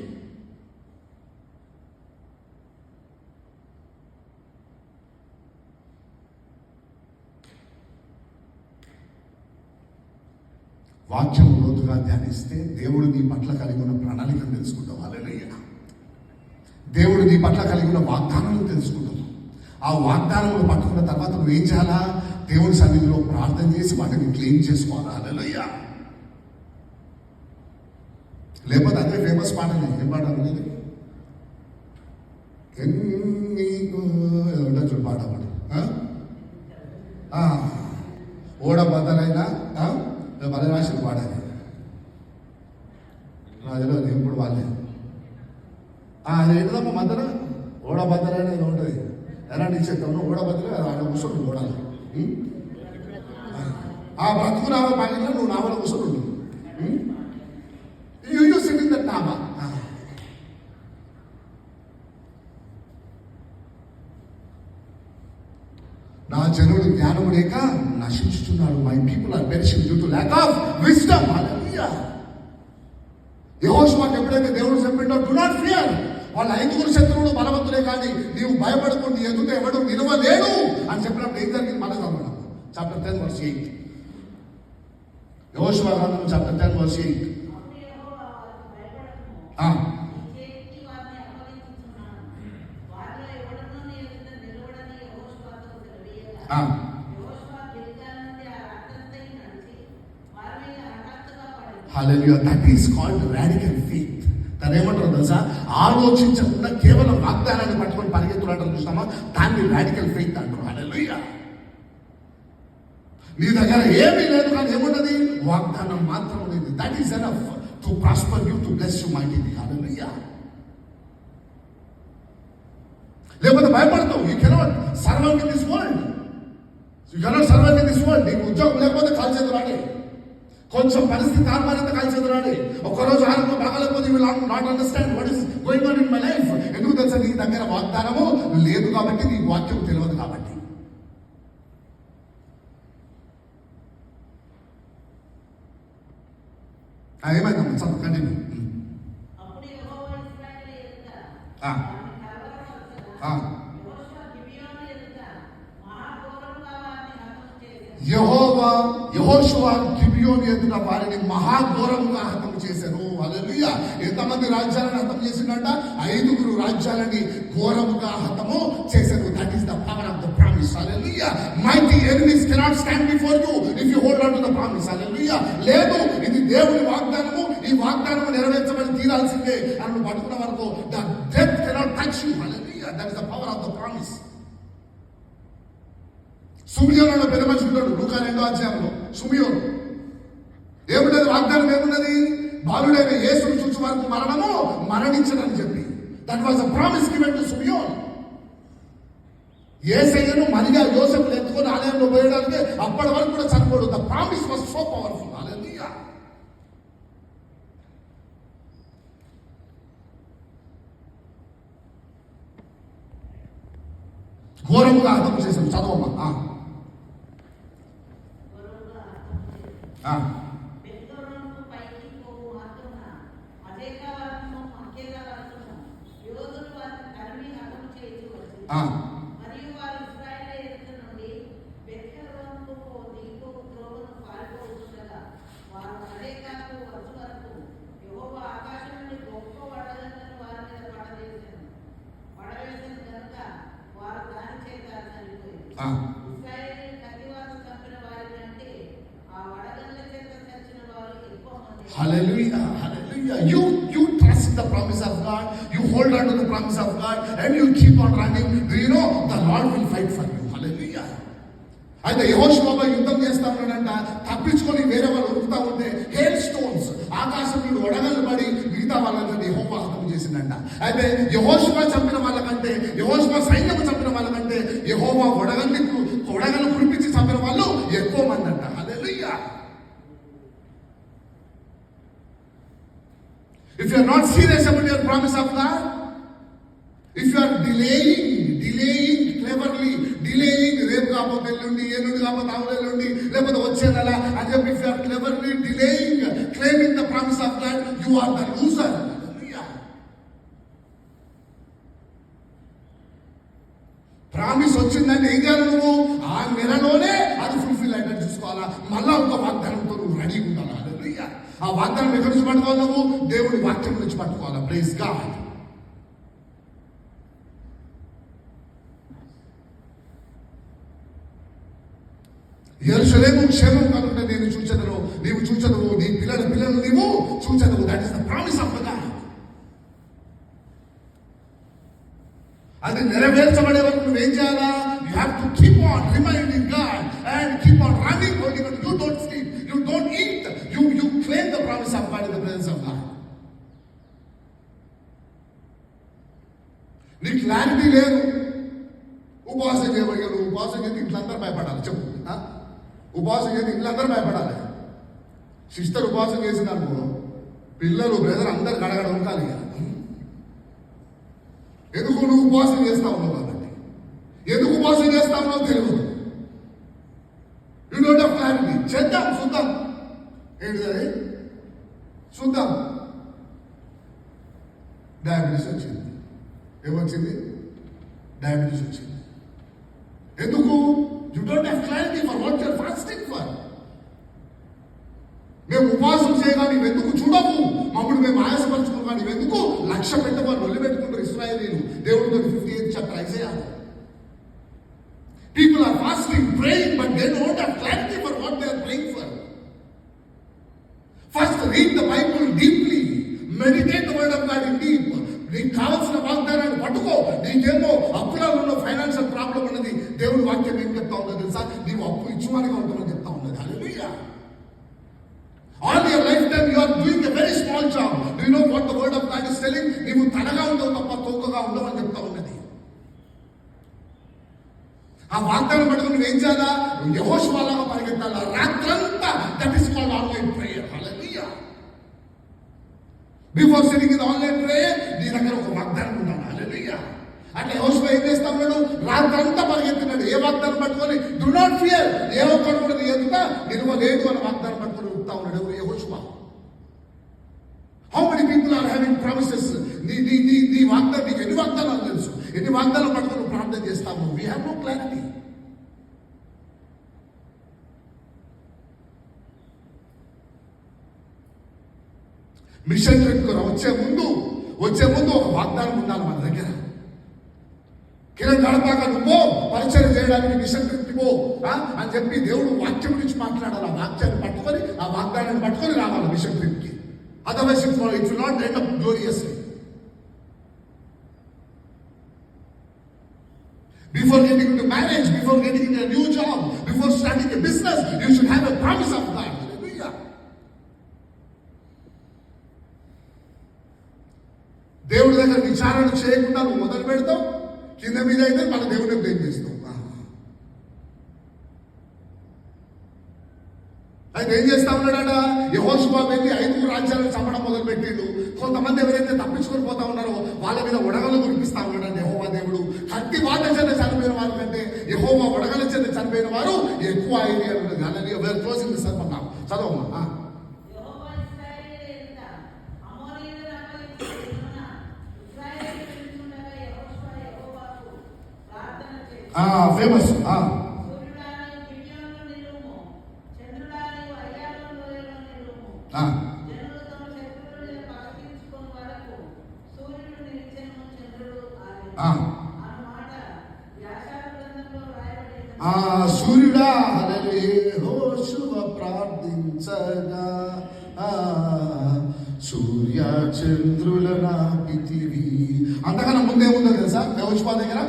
వాక్యం లోతుగా ధ్యానిస్తే దేవుడు నీ పట్ల కలిగి ఉన్న ప్రణాళికను తెలుసుకుంటావు. హల్లెలూయా. దేవుడు నీ పట్ల కలిగి ఉన్న వాగ్దానాలను తెలుసుకుంటావు. ఆ వాగ్దానాలను పట్టుకున్న తర్వాత నువ్వు ఏం చేయాలా? దేవుడి సన్నిధిలో ప్రార్థన చేసి వాటిని క్లెయిమ్ చేసుకోవాలా. హల్లెలూయా. లేకపోతే అదే ఫేమస్ పాట. ఏం పాట అనేది? ఎన్ని చూడు పాట పాడు. ఓడ బద్దలైనా భలే రాసిన పాడని అదిలో ఎప్పుడు వాళ్ళే అది ఏంటిదమ్మా మధ్యలో ఓడ బద్దలైన ఇది ఉంటుంది. ఎలా నీ చెప్తాను ఓడ బద్దలు ఆడ కూర్చొని ఓడాలి. ఆ బ్రతుకు నామ పాకిట్లో నువ్వు నామలో కూర్చొని ఉండు. యూ సిట్ ఇన్ దట్ నామా. నా జనుడు జ్ఞానం లేక నశించుతున్నాడు. My people are perishing due to lack of wisdom. Hallelujah. యెహోషువకు ఎప్పుడైతే దేవుడు చెప్పిండో డు నాట్ ఫియర్, వాళ్ళ 5 శత్రువులు బలవంతులే కానీ నీవు భయపడకుండా ఎదుట ఎవడు నిలవలేడు అని చెప్పినప్పుడు ఏం జరిగింది? మన చదవడం చాప్టర్ 10 verse 8. యెహోషువ గ్రంథం chapter 10 verse 8. Hallelujah. That is called radical faith. తనేమంటారు తెలుసా? ఆలోచించకుండా కేవలం వాగ్దానాన్ని పట్టుకొని పరిగెత్తులాటం చూస్తామా, దాన్ని రాడికల్ ఫెయిత్ అంటారు. హల్లెలూయా. నీ దగ్గర ఏమీ లేదు కానీ ఏమున్నది? వాగ్దానం మాత్రం ఉంది. That is enough to prosper you, to bless you mightily. Hallelujah. లేకపోతే భయపడతావు. You cannot survive in this world. You cannot survive in this world. నీకు ఉద్యోగం లేకపోతే కాల్ చేతులు ఆడే, కొంచెం పరిస్థితి తారుమారైతే కాల్ చేతులు ఆడే, ఒక్కరోజు ఆరోగ్యం బాగాలేకపోతే you will not understand what is going on in my life. ఎందుకు తెలుసా? నీ దగ్గర వాగ్దానము లేదు కాబట్టి, నీ వాక్యం తెలియదు కాబట్టి. ఏమైందమ్మా? చదువు కంటిన్యూ. యెహోవా యెహోషువ గిబియోను ఎదుట వారిని మహాఘోరంగా హతం చేశారు. హల్లెలూయా. ఎంతమంది రాజ్యాలను హతం చేసిందంట? 5 రాజ్యాలని ఘోరముగా హతము చేశారు. That is the power of the promise. Hallelujah. Mighty enemies cannot stand before you if you hold on to the promise. Hallelujah. లేదు, ఇది దేవుని వాగ్దానము, ఈ వాగ్దానము నెరవేర్చబడి తీరాల్సిందే అని పట్టుకున్న వరకు the death cannot touch you. Hallelujah. That is the power of the promise. సుమియోను పెద్ద మనిషి ఉంటాడు. లూకా 2వ అధ్యాయంలో సుమియోను ఏమున్నది? వాగ్దానం ఏమున్నది? బాలుడైన యేసును చూసి వారికి మరణించడని చెప్పి. That was a promise given to సుమియోన్. యేసయ్యను మరియా యోసేపును ఎత్తుకొని ఆలయంలో పోయడానికి అప్పటి వరకు కూడా చనిపోడు. The promise was so powerful. Hallelujah. ఘోరముగా హతం చేశాం. చదవమ్మా. Hallelujah, hallelujah. You trust the promise of God. You hold on to the promise of God and you keep on running. Do you know the Lord will fight for you? Hallelujah. అయితే యెహోషువ యుద్ధం చేస్తా ఉన్నాడంట. తప్పించుకొని వేరే వాళ్ళు ఉరుకుతా ఉంటే hail stones ఆకాశం నుండి వడగళ్ళు పడి మిగతా వాళ్ళని యెహోవా హతం చేసిందంట. అయితే యెహోషువ చంపిన వాళ్ళకంటే, యెహోషువ సైన్యం చంపిన వాళ్ళకంటే యెహోవా వడగళ్ళు కురిపించి చంపిన వాళ్ళు ఎక్కువ మంది అంట. హల్లెలూయా. If you are not serious about your promise of God, if you are delaying cleverly, రేపు కాకపోతే ఎల్లుండి, ఎల్లుండి కాకపోతే అవులెల్లుండి, లేకపోతే వచ్చే నెల అని చెప్పి, if you are cleverly delaying claiming the promise of God, you are the loser. Promise వచ్చిందంటే ఏం చేయాలి? నువ్వు ఆ నెలలోనే అది ఫుల్ఫిల్ అయ్యేటట్టు చూసుకోవాలా. మళ్ళా ఒక వాగ్దానంతో నువ్వు రెడీగా ఉండాలి. హల్లెలూయా. ఆ వాగ్దానం ఎక్కడి నుంచి పట్టుకోవాలి? నువ్వు దేవుని వాక్యం నుంచి పట్టుకోవాలా. Praise God. యెరూషలేము క్షేమం కలుగుట నేను చూచెదను, నీవు చూచెదవు, నీ పిల్లలు నీవు చూచెదవు. That is the promise of the God. అది నెరవేర్చబడే వరకు నువ్వేం చేయాలా? You have to keep on reminding God and keep on running. You don't sleep, you don't eat, you claim the promise of God in the presence of God. నీ clarity లేదు. ఉపవాసం చేయబోయారు. ఉపవాసం చేసి ఇంట్లందరూ భయపడాలి. చెప్పు, ఉపవాసం చేసి ఇంట్లందరూ భయపడాలి. సిస్టర్ ఉపవాసం చేసినారు, పిల్లలు బ్రదర్ అందరు గడగడ ఉండాలి. ఎందుకు నువ్వు ఉపవాసం చేస్తా ఉన్నావు కాబట్టి. ఎందుకు ఉపవాసం చేస్తా ఉన్నావు తెలియదు. You don't have clarity. చేద్దాం, చూద్దాం. ఏంటిది? చూద్దాం. డయాబెటీస్ వచ్చింది. ఏమొచ్చింది? డయాబెటీస్ వచ్చింది. ఎందుకు? You don't have clarity for what you are fasting for. మేము ఉపవాసం చేయగా నీవెందుకు చూడవు, మమ్మల్ని మేము ఆయాసపరచుకోగా నీవెందుకు లక్ష్య పెట్టమని వదిలి పెట్టుకుంటారు ఇశ్రాయేలీయులు. దేవుడితో 58th chapter Isaiah. People are fasting, praying, but they don't have clarity for what they are praying for. First read the Bible deeply, meditate the word of God in deep. నీకు కావాల్సిన వాగ్దానాన్ని పట్టుకో. నీకేమో అప్పులలో ఉన్న ఫైనాన్షియల్ ప్రాబ్లం ఉన్నది. దేవుడి వాక్యం ఏం చెప్తా ఉన్నది తెలుసా? నీవు అప్పు ఇచ్చువానిగా ఉంటామని చెప్తా ఉన్నది. హల్లెలూయా. All your lifetime you are doing a very small job. Do you know what the word of God is telling? నీవు తనగా ఉండవు తప్ప తోకగా ఉండవు అని చెప్తా ఉన్నది. ఆ వాగ్దానం పట్టుకుని నువ్వేం చేయాలా? యెహోషువలాగా పరిగెత్తాలా రాత్రంతా. That is called online prayer. Hallelujah. Before sitting in online prayer నీ దగ్గర ఒక వాగ్దానం ఉండాలి. హల్లెలూయా. అట్లా యెహోషువ ఏం చేస్తా ఉన్నాడు? రాత్రంతా పరిగెత్తున్నాడు. ఏ వాగ్దానం పట్టుకొని? Do not fear. ఏ ఒక్కడు కూడా నీ ఎదుట నిలవలేడు అని వాగ్దానం పట్టుకొని ఉంటా ఉన్నాడు యెహోషువ. How many people are having promises? నీ వాగ్దానం, నీకు ఎన్ని వాగ్దానాలు తెలుసు? ఎన్ని వాగ్దానాలు పట్టుకొని ప్రార్థన చేస్తాము? We have no clarity. Mission trip వచ్చే ముందు ఒక వాగ్దానం ఉండాలి మన దగ్గర. కిరణ్ గడపాక నువ్వు పరిచయం చేయడానికి మిషన్ ట్రిప్ పో అని చెప్పి దేవుడు వాక్యం నుంచి మాట్లాడాలి. ఆ వాక్యాన్ని పట్టుకొని, ఆ వాగ్దానాన్ని పట్టుకొని రావాలి మిషన్ ట్రిప్ కి. Otherwise it will not end up గ్లోరియస్లీ. Before getting into marriage, before getting into a new job, before starting a business, you should have a promise of God. Hallelujah. దేవుడి దగ్గర విచారణ చేయకుండా నువ్వు మొదలు పెడతావు, కింద మీద అయితే మన దేవుడిని బ్లేమ్ చేస్తావు. అయితే ఏం చేస్తా ఉన్నాడట, యెహోషువ వెళ్ళి 5 రాజ్యాలను చంపడం మొదలు పెట్టిండు. కొంతమంది ఎవరైతే తప్పించుకొని పోతా ఉన్నారో వాళ్ళ మీద ఉడగలు కురిపిస్తా ఉన్నాడు యెహోవా దేవుడు. కత్తి వాత చేత చనిపోయిన వారి కంటే యెహోవా ఉడగల చేత చనిపోయిన వారు ఎక్కువ అయింది అన్నది. అలాగే we're closing this up now. చదవమ్మా. ఫేమస్ సూర్యుడా యెహోషువ ప్రార్థించగా సూర్య చంద్రుల నాపితివి. అంతకన్నా ముందే ఉందో తెలుసా యెహోషువ దగ్గర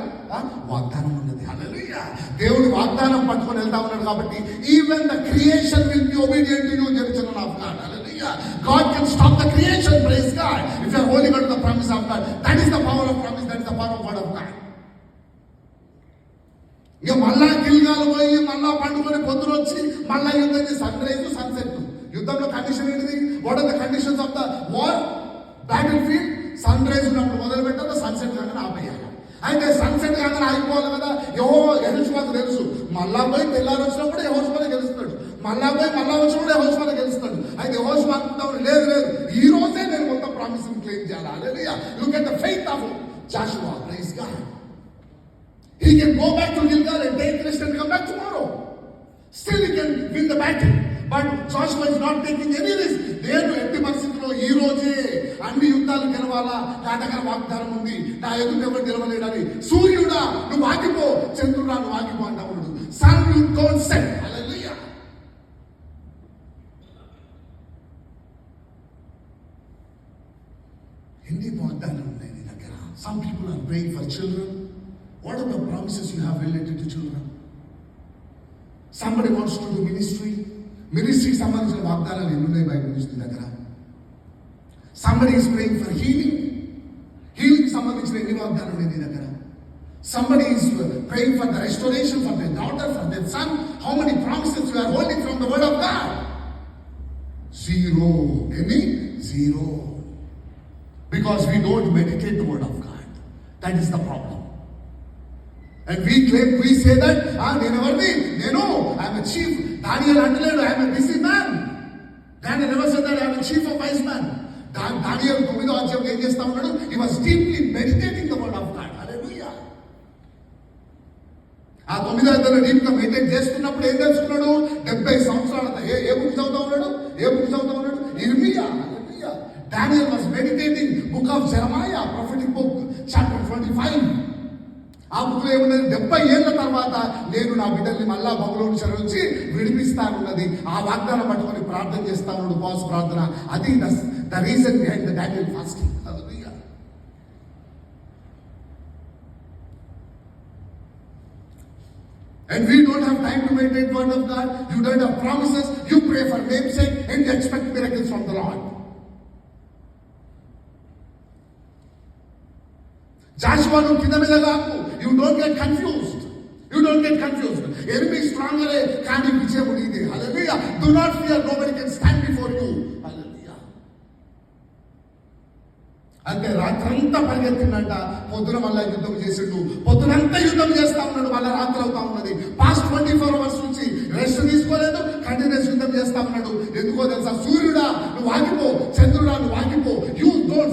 వాగ్దానం ఉన్నది. హల్లెలూయా. దేవుడు వాగ్దానం పట్టుకొని వెళ్తా ఉన్నాడు కాబట్టి even the creation will be obedient to you in the children of God. Hallelujah. God can stop the creation. Praise God. If you are holding on to the promise of God, that is the power of promise, that is the power of word of God. ఇక మళ్ళా గిల్గాలు పోయి మళ్ళా పండుకొని పొద్దున వచ్చి మళ్ళా యుద్ధం sunrise sunset. యుద్ధంలో కండిషన్ ఏంటిది? What are the conditions of the war? Battlefield sunrise ఉన్నప్పుడు మొదలు పెట్టాలి, సన్సెట్ కాగానే ఆపేయాలి. అయితే సన్సెట్ కాగానే ఆగిపోవాలి కదా. యెహోషువకు తెలుసు, మళ్ళా పోయి తెల్లారు వచ్చినప్పుడు యెహోషువనే గెలుస్తాడు, మళ్ళా పోయి మళ్ళా వచ్చినప్పుడు యెహోషువనే గెలుస్తాడు. అయితే యెహోషువ అనుకుంటాడు, లేదు ఈ రోజే నేను మొత్తం ప్రామిస్ క్లెయిమ్ చేయాలి. Hallelujah. Look at the faith of Joshua. Praise God. He can go back to Gilgal and take rest and come back tomorrow. Still he can win the battle. But Joshua is not taking any risk. నేను ఎట్టి పరిస్థితుల్లో ఈ రోజే అన్ని యుద్ధాలు గెలవాలా, నా దగ్గర వాగ్దానం ఉంది, నా ఎదురు ఎవరు గెలవలేడని. సూర్యుడా నువ్వు ఆగిపో, చంద్రుడా నువ్వు ఆగిపో అంటా ఉన్నాడు. Sun you don't set. Hallelujah. ఎన్ని వాగ్దానాలు ఉన్నాయి నీ దగ్గర? Some people are praying for children. What are the promises you have related to children? Somebody wants to do ministry. Ministry సంబంధించిన వాగ్దానాలు ఎన్ని ఉన్నాయి బైబిల్ నుంచి దగ్గర? Somebody is praying for healing. Healing సంబంధించిన ఎన్ని వాగ్దానాలు ఉన్నాయి దగ్గర? Somebody is praying for the restoration for their daughter, for their son. How many promises you are holding from the word of God? Zero. Any? Zero. Because we don't meditate the word of God. That is the problem. And we say that నేను ఎవరిని, I'm a chief. Daniel అంటలేడు I'm a busy man. Daniel never said that I'm a chief of wise man. Daniel 9వ అధ్యాయంలో ఏం చేస్తా ఉన్నాడు? He was deeply meditating the word of God. Hallelujah. ఆ 9వ అధ్యాయంలో deep గా meditate చేస్తున్నప్పుడు ఏం తెలుసుకున్నాడు? 70 సంవత్సరాల ఏ బుక్ చదువుతా ఉన్నాడు? ఇర్మియా. Hallelujah. Daniel was meditating book of Jeremiah, prophetic book, chapter 25. ఆ బుక్లో ఏమున్నది? 70 ఏళ్ల తర్వాత నేను నా బిడ్డల్ని మళ్ళా బబులోను చెర నుంచి విడిపిస్తానున్నది. ఆ వాగ్దానం పట్టుకొని ప్రార్థన చేస్తా ఉన్నాడు, ఉపవాస ప్రార్థన. అది the reason behind the Daniel fasting. Hallelujah. And we don't have time to meditate word of God. You don't have promises. You pray for namesake and you expect miracles from the Lord. Joshua nu కింద మీద కాకు. You don't get confused. Enemy stronger కానీ విజయం నీదే. Hallelujah. Do not fear. Nobody can stand before you. Hallelujah. అంటే రాత్రంతా పరిగెత్తిందంట, పొద్దున మళ్ళా యుద్ధం చేసిండు. పొద్దునంతా యుద్ధం చేస్తా ఉన్నాడు, మళ్ళా రాత్రి అవుతా ఉన్నది. పాస్ట్ 24 hours నుంచి రెస్ట్ తీసుకోలేదు, కంటిన్యూస్ యుద్ధం చేస్తా ఉన్నాడు. ఎందుకో తెలుసా? సూర్యుడా నువ్వు ఆగిపో, చంద్రుడా నువ్వు ఆగిపో.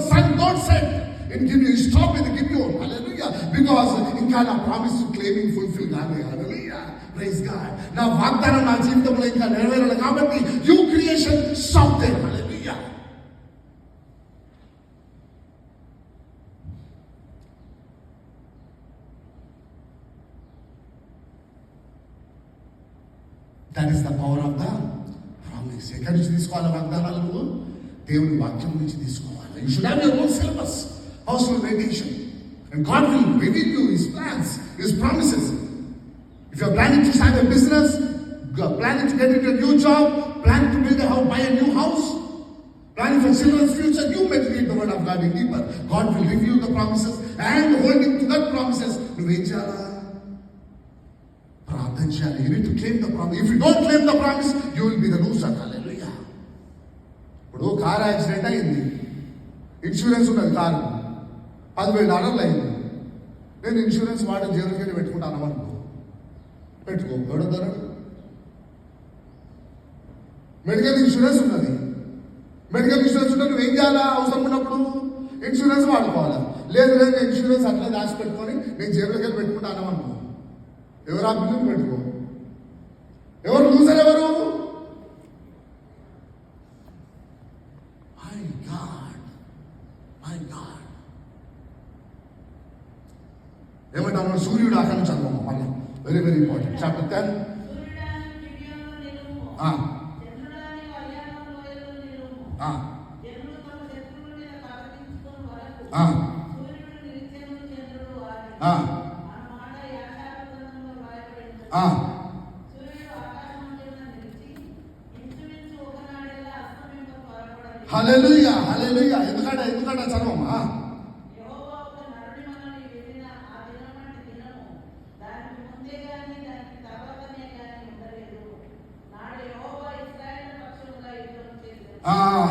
Sun don't set. And give you stop in the Gibeon. Hallelujah. Because ఇంకా నా ప్రామిస్ క్లెయిమింగ్ ఫుల్ఫిల్ కాలేదు. Hallelujah. Praise God. నా వాగ్దానం నా జీవితంలో ఇంకా నెరవేరాలి కాబట్టి you creation stop there. Hallelujah. That is the power of the promise. ఎక్కడి నుంచి తీసుకోవాలి వాగ్దానాలు? నువ్వు దేవుని వాక్యం నుంచి తీసుకోవాలి. You should have your own syllabus, personal meditation, and God will reveal you his plans, his promises. If you are planning to start a business, you are planning to get into a new job, planning to build a house, buy a new house, planning for children's future, you meditate the word of God in deeper. God will give you the promises, and holding to that promises, నువ్వేం చేయాలా? ప్రార్థన చేయాలి. You need to claim the promise. If you don't claim the promise, you will be the loser. Hallelujah. ఇప్పుడు car accident అయింది, insurance ఉన్నది, car $10,000 అయింది. నేను insurance వాడి జేబులకి పెట్టుకుంటాను అనుకో, పెట్టుకో, ఎవడొద్దన్నాడు? మెడికల్ ఇన్సూరెన్స్ ఉన్నది, మెడికల్ ఇన్సూరెన్స్ ఉంటే నువ్వేం చేయాలా? అవసరం ఉన్నప్పుడు ఇన్సూరెన్స్ వాడుకోవాలా? లేదు లేదు, ఇన్సూరెన్స్ అట్లా దాచి పెట్టుకొని నేను జేబులకి వెళ్ళి పెట్టుకుంటాను అనుకో, ఎవరు ఆ బిల్లు పెట్టుకో. ఎవరు లూజర్? ఎవరు? My God, my God. ఏమంటారు? సూర్యుడు అక్కడి నుంచి చదవమ్మా మళ్ళీ, very very important. Chapter 10. Hallelujah, hallelujah. ఎందుకంటే చదవమ్మా.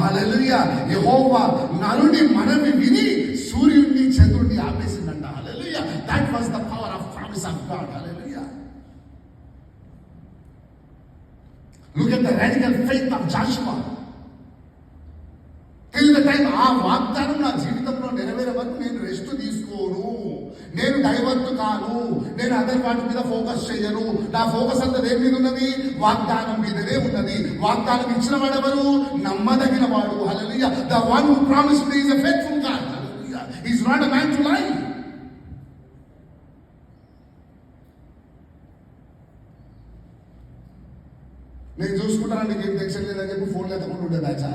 హల్లెలూయా. యెహోవా నరుని మనవి విని సూర్యుడిని చంద్రుడిని ఆపేసిందంట. Hallelujah. That was the power of promise of God. Hallelujah. Look at the radical faith of Joshua. Till the time ఆ వాగ్దానం నా జీవితంలో నెరవేరే వరకు నేను రెస్ట్ తీసుకోను, నేను డైవర్ట్ కాను, నేను అదర్ వాటి మీద ఫోకస్ చేయను. నా ఫోకస్ అంతా దేని మీద ఉన్నది? వాగ్దానం మీదనే ఉన్నది. వాగ్దానం ఇచ్చిన వాడు ఎవరు? నమ్మదగిన వాడు. Hallelujah. The one who promised me is a faithful God. Hallelujah. He is not a man to lie. నేను చూసుకుంటానండి, నీకు ఏం టెన్షన్ లేదని చెప్పి ఫోన్లు ఎత్తకుండా ఉండే బ్యాచా?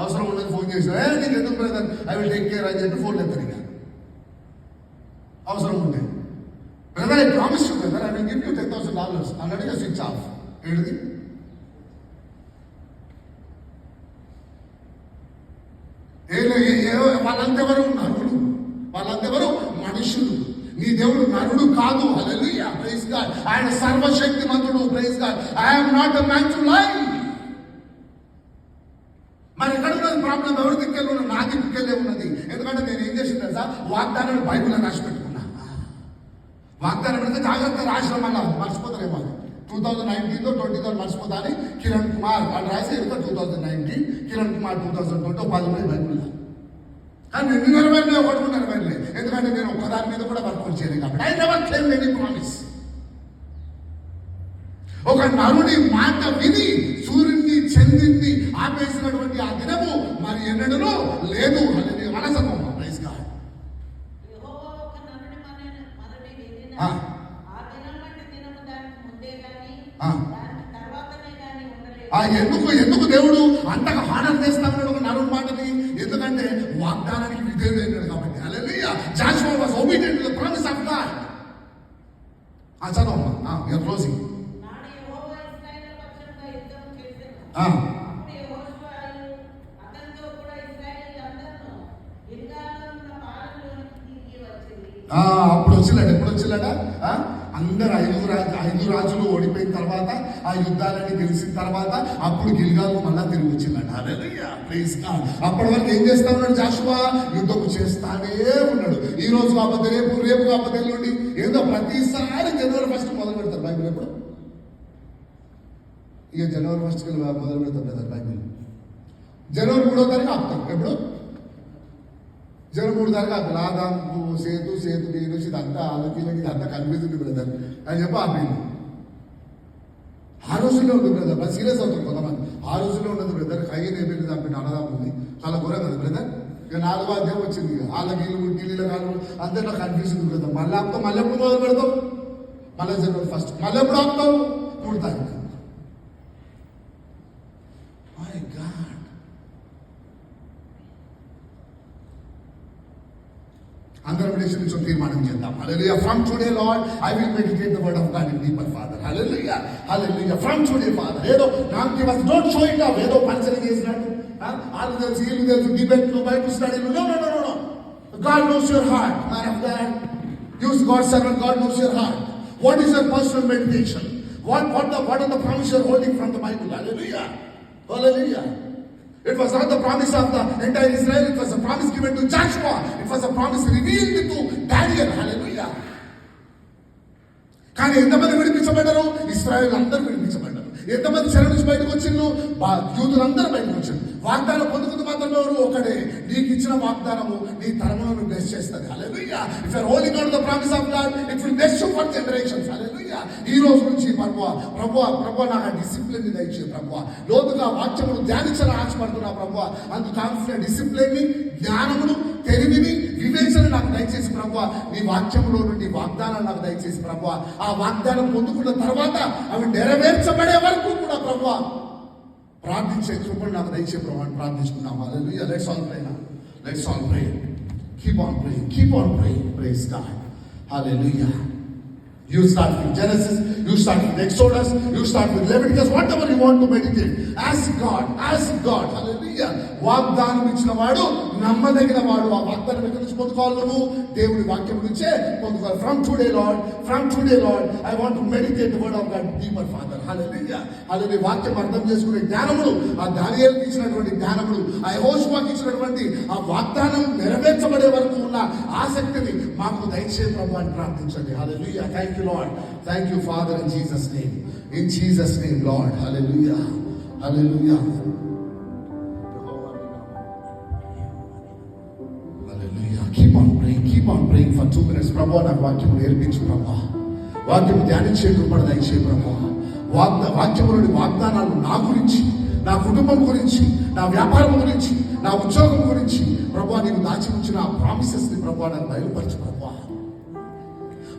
అవసరం ఉండదు ఫోన్ చేసి, నీకు ఎందుకు brother, I will take care అని చెప్పి ఫోన్లు ఎత్తారు. ఇక అవసరం ఉంటే, brother I promise you brother, I will give you $10,000 అన్నట్టుగా స్విచ్ ఆఫ్. ఏంటిది? వాళ్ళంతెవరు? నరుడు. వాళ్ళంతెవరు? మనుషులు. నీ దేవుడు నరుడు కాదు. హల్లెలూయా. Praise God. ఆయన సర్వశక్తిమంతుడు. Praise God. I am not a man to lie. మరి ఎక్కడ ఉన్నది ప్రాబ్లం? ఎవరి దిక్కెళ్ళి ఉన్నది? నా దిక్కెళ్ళే ఉన్నది. ఎందుకంటే నేను ఏం చేసిన తెలుసా? వాగ్దానాలు బైబిల్లో రాసి పెట్టుకున్నా. వాగ్దానం పెడితే జాగ్రత్త రాసిన మళ్ళా మర్చిపోతారేమో. 2019 20 మర్చిపోతా అని కిరణ్ కుమార్ వాళ్ళు రాసి 2019, కిరణ్ కుమార్ 2020 10 బైబిల్లో. కానీ ఎన్ని నెరవేరినాయి? ఒకటి కూడా నెరవేరలేదు. ఎందుకంటే నేను ఒక్కదాని మీద కూడా వర్కౌట్ చేయలేదు కాబట్టి. I never claim any promise. ఒక నరుడి మాట విని సూర్యుడిని చంద్రుడిని ఆపేసినటువంటి ఆ దినము మరి ఎన్నడూ లేదు. మనసత్వం. Praise God. ఎందుకు దేవుడు అంతగా హానర్ చేస్తామన్నాడు ఒక నరుడి మాటని? ఎందుకంటే వాగ్దానానికి విధేయుడైనాడు కాబట్టి. Hallelujah. Joshua was obedient to the promise of God. చదవమ్మా. We are closing. అప్పుడు వచ్చిందట. ఎప్పుడు వచ్చిందట? అందరు ఐదు రాజులు ఓడిపోయిన తర్వాత, ఆ యుద్ధాలని గెలిచిన తర్వాత, అప్పుడు గిల్గాలు మళ్ళా తిరిగి వచ్చిందట. హల్లెలూయా. Praise God. అప్పటి వరకు ఏం చేస్తా ఉన్నాడు జాషువా? యుద్ధం చేస్తానే ఉన్నాడు. ఈ రోజు కాకపోతే రేపు కాకపోతే ఎల్లుండి, ఏదో ప్రతిసారి జనవరి 1 మొదలు పెడతారు బైబిల్. ఎప్పుడు? ఇక జనవరి 1 మొదలు పెడతారు కదా బైబిల్. జనవరి 3వ తారీఖు ఆపుతారు. ఎప్పుడు? జనవరి 3 తారీఖు ఆపుతారు. ఆదాంకు సేతు నేను ఇదంతా ఆలోచనకి ఇదంతా కన్ఫ్యూజన్ బ్రదర్ అని చెప్పి ఆపింది. ఆ రోజుల్లో ఉంది బ్రదర్. మరి సీరియస్ అవుతారు కొంతమంది. ఆ రోజుల్లో ఉన్నది బ్రదర్. కయ్యని ఏమైంది చంపిన అన్నదాం ఉంది. చాలా ఘోరం కదా బ్రదర్. ఇక 4వ అధ్యాయం వచ్చింది. వాళ్ళ గిల్లు కాదు అందరిలో కన్ఫ్యూజన్ బ్రదర్. మళ్ళీ ఆపుతాం. మళ్ళీ ఎప్పుడు మొదలు పెడతాం? మళ్ళీ జనవరి 1. మళ్ళీ ఎప్పుడు ఆపుతాం? 3 తారీఖు. మై గాడ్, అందరం లేచి నుంచి తీర్మానం చేద్దాం. Hallelujah. From today Lord I will meditate the word of God in deeper Father. Hallelujah, hallelujah. From today Father, ఏదో నాకు give don't show it off, ఏదో పంచర్ చేసినట్టు వాళ్ళు తెలుసు వీళ్ళు తెలుసు డిబేట్లు బైబిల్ స్టడీలు. No no no no. God knows your heart, man of God. Use God's servant. God knows your heart. What is your personal meditation? What are the promise you are holding from the Bible? Hallelujah, hallelujah. It was not the promise of the entire Israel. It was a promise given to Joshua. It was a promise revealed to Daniel. Hallelujah. కానీ ఎంతమంది విడిపించబడ్డారు? ఇశ్రాయేల్ అందరూ విడిపించబడ్డారు. ఎంతమంది చెర నుంచి బయటకు వచ్చిండ్రు? యూదులందరూ బయటకు వచ్చారు. వాగ్దానం పొందుకుంది మాత్రం ఎవరు? ఒకడే. నీకు ఇచ్చిన వాగ్దానము నీ తరములను బ్లెస్ చేస్తుంది. Hallelujah. If you are holding on the promise of God, it will bless you for generations. Hallelujah. ఈ రోజు నుంచి ప్రభువా నాకు డిసిప్లిన్ దయచే ప్రభువా. లోతుగా వాక్యమును ధ్యానించాలని ఆశపడుతున్నా ప్రభువా. అందుకు కావాల్సిన డిసిప్లిన్, జ్ఞానమును, తెలివిని, వివేచన నాకు దయచేసి ప్రభువా. నీ వాక్యంలో నుండి వాగ్దానాలు నాకు దయచేసి ప్రభువా. ఆ వాగ్దానం పొందుకున్న తర్వాత అవి నెరవేర్చబడే వరకు కూడా ప్రభువా ప్రార్థించే కృపను నాకు దయచే ప్రభు అని ప్రార్థించుకున్నాం. Hallelujah. Let's all pray now. Let's all pray. Keep on praying. Keep on praying. Praise God. Hallelujah. You start with Genesis, you start with Exodus, you start with Leviticus, whatever you want to meditate. Ask God, ask God. Hallelujah. వాగ్దానం ఇచ్చిన వాడు నమ్మదగిన వాడు. ఆ వాగ్దానం ఎక్కడి నుంచి పొందుకోవాలి? నువ్వు దేవుడి వాక్యం నుంచే పొందుకోవాలి. From today Lord I want to meditate the word of God deeper Father. Hallelujah, hallelujah. వాక్యం అర్థం చేసుకునే జ్ఞానములు, ఆ దానియేలుకి ఇచ్చినటువంటి జ్ఞానములు, ఆ యెహోషువకి ఇచ్చినటువంటి ఆ వాగ్దానం నెరవేర్చబడే వరకు ఉన్న ఆసక్తిని మాకు దయచే ప్రభు అని ప్రార్థించండి. Hallelujah. Thank you Lord. Thank you Father. In Jesus name, in Jesus name Lord. Hallelujah, hallelujah. Keep on praying for 2 minutes. ప్రభు నాకు వాక్యం నేర్పించు ప్రభు. వాక్యం ధ్యానించే కృపణ దయచే ప్రభు. వాక్యములోని వాగ్దానాలు నా గురించి, నా కుటుంబం గురించి, నా వ్యాపారం గురించి, నా ఉద్యోగం గురించి ప్రభు నీకు దాచి ఉంచిన ఆ ప్రామిసెస్ ని ప్రభు నాకు బయలుపరచు ప్రభు.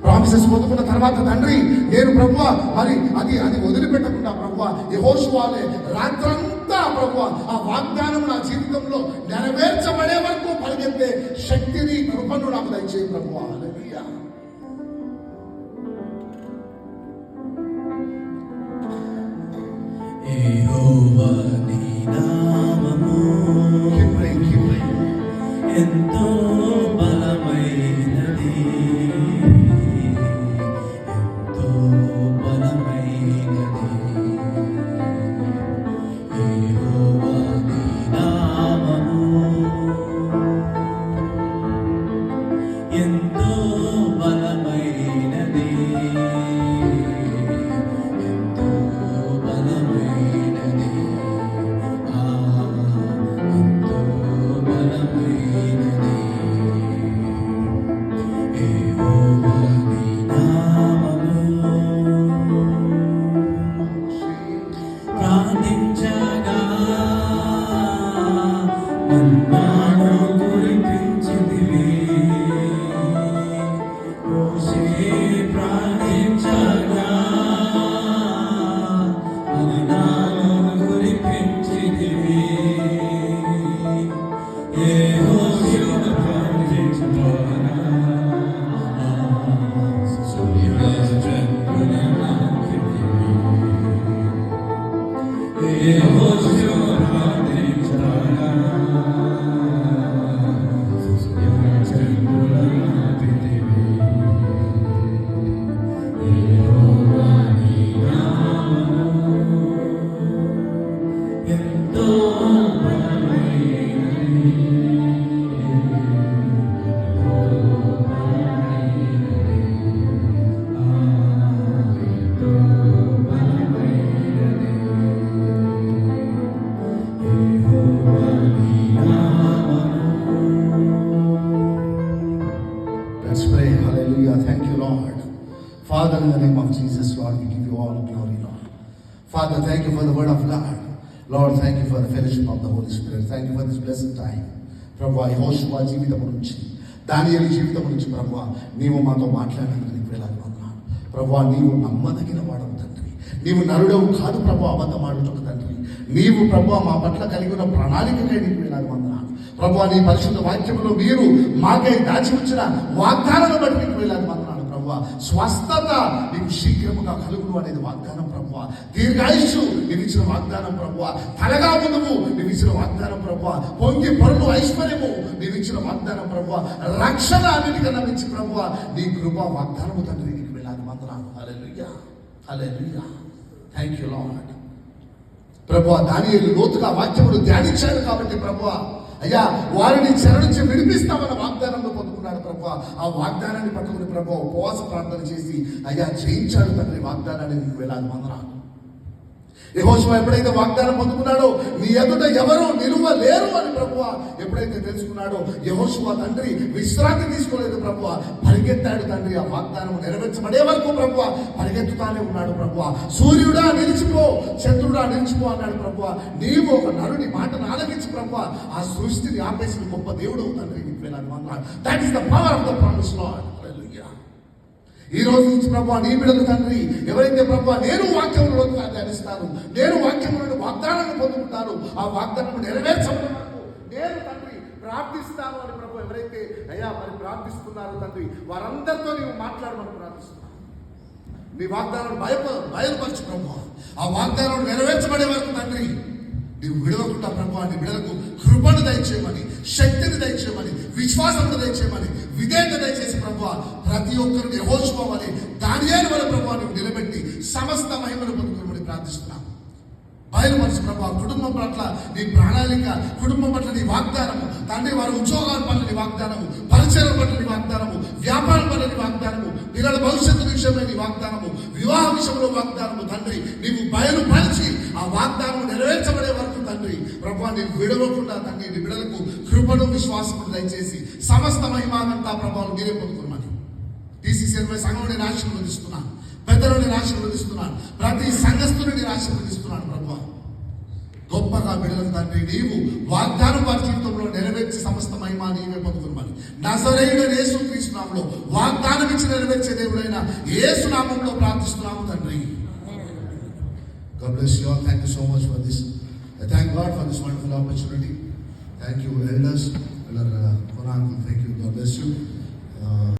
ప్రామిసెస్ పొందుకున్న తర్వాత తండ్రి నేను ప్రభు మరి అది వదిలిపెట్టకుండా ప్రభు యెహోషువలే రాత్రంతా ప్రభు ఆ వాగ్దానం నా జీవితంలో నెరవేర్చబడే వరకు పరిగెత్తే శక్తిని, కృపను నాకు దయచేయ ప్రభు. హల్లెలూయా. యెహోవా నీ నామము ఎంతో బలమైనది, ఎంతో బలమైనది. యెహోవా నీ నామము ఎంతో బలమైనది, ఎంతో బలమైనది. ఎంతో బలమైనది. యెహోవా నీ నామము ప్రార్థించగా మన్నాను కురిపించితివి. మోషే ప్రార్థించగా మన్నాను కురిపించితివి. యెహోషువ ప్రార్థించగా సూర్యచంద్రులను నాకితివి. యెహోషువ ప్రార్థించగా సూర్యచంద్రులను నాకితివి. యెహోవా నీ నామము ఎంతో బలమైనది. ఎంతో బలమైనది. యెహోవా నీ నామము. Let's pray. Hallelujah. Thank you, Lord. Father, in the name of Jesus, Lord, we give you all glory, Lord. Father, thank you for the word of God. Lord, thank you for the fellowship of the Holy Spirit. Thank you for this blessed time. ప్రభు యెహోషువ జీవితం నుంచి, దానియేలు జీవితం నుంచి ప్రభు నీవు మాతో మాట్లాడినందుకు నీకు వేలాది వందనాలు. ప్రభు నీవు నమ్మదగిన వాడవు తండ్రి. నీవు నరుడవు కాదు ప్రభు అబద్ధం ఆడుతున్న తండ్రి. నీవు ప్రభు మా పట్ల కలిగి ఉన్న ప్రణాళికకై నీకు వేలాది వందనాలు ప్రభు. నీ పరిశుద్ధ వాక్యంలో మీరు మాకై దాచి ఉంచిన వాగ్దానాలను బట్టి నీకు వేలాది వందనాలు ప్రభు. స్వస్థత నీకు శీఘ్రముగా కలుగును అనేది వాగ్దానం ప్రభు. దీర్ఘాయుష్షు నీవు ఇచ్చిన వాగ్దానం ప్రభు. తలగా ముందుము నీవు ఇచ్చిన వాగ్దానం ప్రభు. పొంగి పొరలు ఐశ్వర్యము నీవు ఇచ్చిన వాగ్దానం ప్రభు. రక్షణ అన్నిటికన్నా మించి ప్రభు నీ కృప వాగ్దానము తండ్రి నీకు వేలాది వందనాలు. Hallelujah, hallelujah. Thank you Lord. ప్రభు దానియేలు లోతుగా వాక్యములు ధ్యానించాడు కాబట్టి ప్రభు అయ్యా వారిని చెర నుంచి విడిపిస్తామన్న వాగ్దానంలో పొందుకున్నాడు ప్రభు. ఆ వాగ్దానాన్ని పట్టుకుని ప్రభు ఉపవాస ప్రార్థన చేసి అయ్యా జయించాడు తండ్రి. వాగ్దానాన్ని నీకు వేలాది వందనాలు. యెహోషువ ఎప్పుడైతే వాగ్దానం పొందుకున్నాడో నీ ఎదుట ఎవరు నిలువలేరు అని ప్రభువ ఎప్పుడైతే తెలుసుకున్నాడో యెహోషువ తండ్రి విశ్రాంతి తీసుకోలేదు ప్రభువ. పరిగెత్తాడు తండ్రి. ఆ వాగ్దానం నెరవేర్చబడే వరకు ప్రభువ పరిగెత్తుతానే ఉన్నాడు ప్రభువ. సూర్యుడా నిలిచిపో, చంద్రుడా నిలిచిపో అన్నాడు ప్రభువ. నీవు ఒక నరుని మాటను ఆలకించి ప్రభువ ఆ సృష్టిని ఆపేసిన గొప్ప దేవుడు తండ్రి నీకు వేలాది వందనాలు. That is the power of the promise Lord. Hallelujah. ఈ రోజు నుంచి ప్రభు నీ బిడ్డలు తండ్రి ఎవరైతే ప్రభు నేను వాక్యములో ధ్యానిస్తాను, నేను వాక్యములను వాగ్దానాన్ని పొందుకుంటాను, ఆ వాగ్దానం నెరవేర్చబడే వరకు నేను తండ్రి ప్రార్థిస్తాను అని ప్రభు ఎవరైతే అయ్యా మరి ప్రార్థిస్తున్నారు తండ్రి వారందరితో నీవు మాట్లాడమని ప్రార్థిస్తున్నాను. నీ వాగ్దానం బయలుపరచు ప్రభు. ఆ వాగ్దానం నెరవేర్చబడే వరకు తండ్రి నీవు విడవకుండా ప్రభు నీ బిడ్డలకు కృపను దయచేయమని, శక్తిని దయచేయమని, విశ్వాసమును దయచేయమని, విధేయత దయచేసి ప్రభు ప్రతి ఒక్కరిని యెహోషువ వలె దానియేలు వలె ప్రభు నీవు నిలబెట్టి సమస్త మహిమను పొందుకోమని ప్రార్థిస్తున్నాం. బయలుపరచు ప్రభు కుటుంబం పట్ల నీ ప్రణాళిక, కుటుంబం పట్ల నీ వాగ్దానము తండ్రి, వారి ఉద్యోగాల పట్ల నీ వాగ్దానము, పరిచయం పట్ల నీ వాగ్దానము, వ్యాపారం పట్ల నీ వాగ్దానము, పిల్లల భవిష్యత్తు విషయమై నీ వాగ్దానము, వివాహ విషయంలో వాగ్దానము తండ్రి నీవు బయలుపరిచి ఆ వాగ్దానం నెరవేర్చబడే వరకు తండ్రి ప్రభు నీవు విడవకుండా తండ్రి నీ బిడ్డలకు కృపను విశ్వాసము దయచేసి సమస్త మహిమానంతా ప్రభావం మీరే పొందుకున్నాను. టీసీసీ సంఘం నేను ఆశీర్వదిస్తున్నాను, పెద్దలను నేను ఆశీర్వదిస్తున్నాను, ప్రతి సంఘస్థుని నేను ఆశీర్వదిస్తున్నాను ప్రభు. గొప్పగా బిడ్డలకు తండ్రి నీవు వాగ్దానం వారి జీవితంలో నెరవేర్చి సమస్త మహిమ నీవే పొందుకున్నాను. నజరేయుడైన యేసుక్రీస్తు నామములో వాగ్దానం ఇచ్చి నెరవేర్చే దేవుడైన యేసు నామములో ప్రార్థిస్తున్నాము తండ్రి. God bless you all. Thank you so much for this. I thank God for this wonderful opportunity. Thank you elders, Elder Konanku. Thank you. God bless you.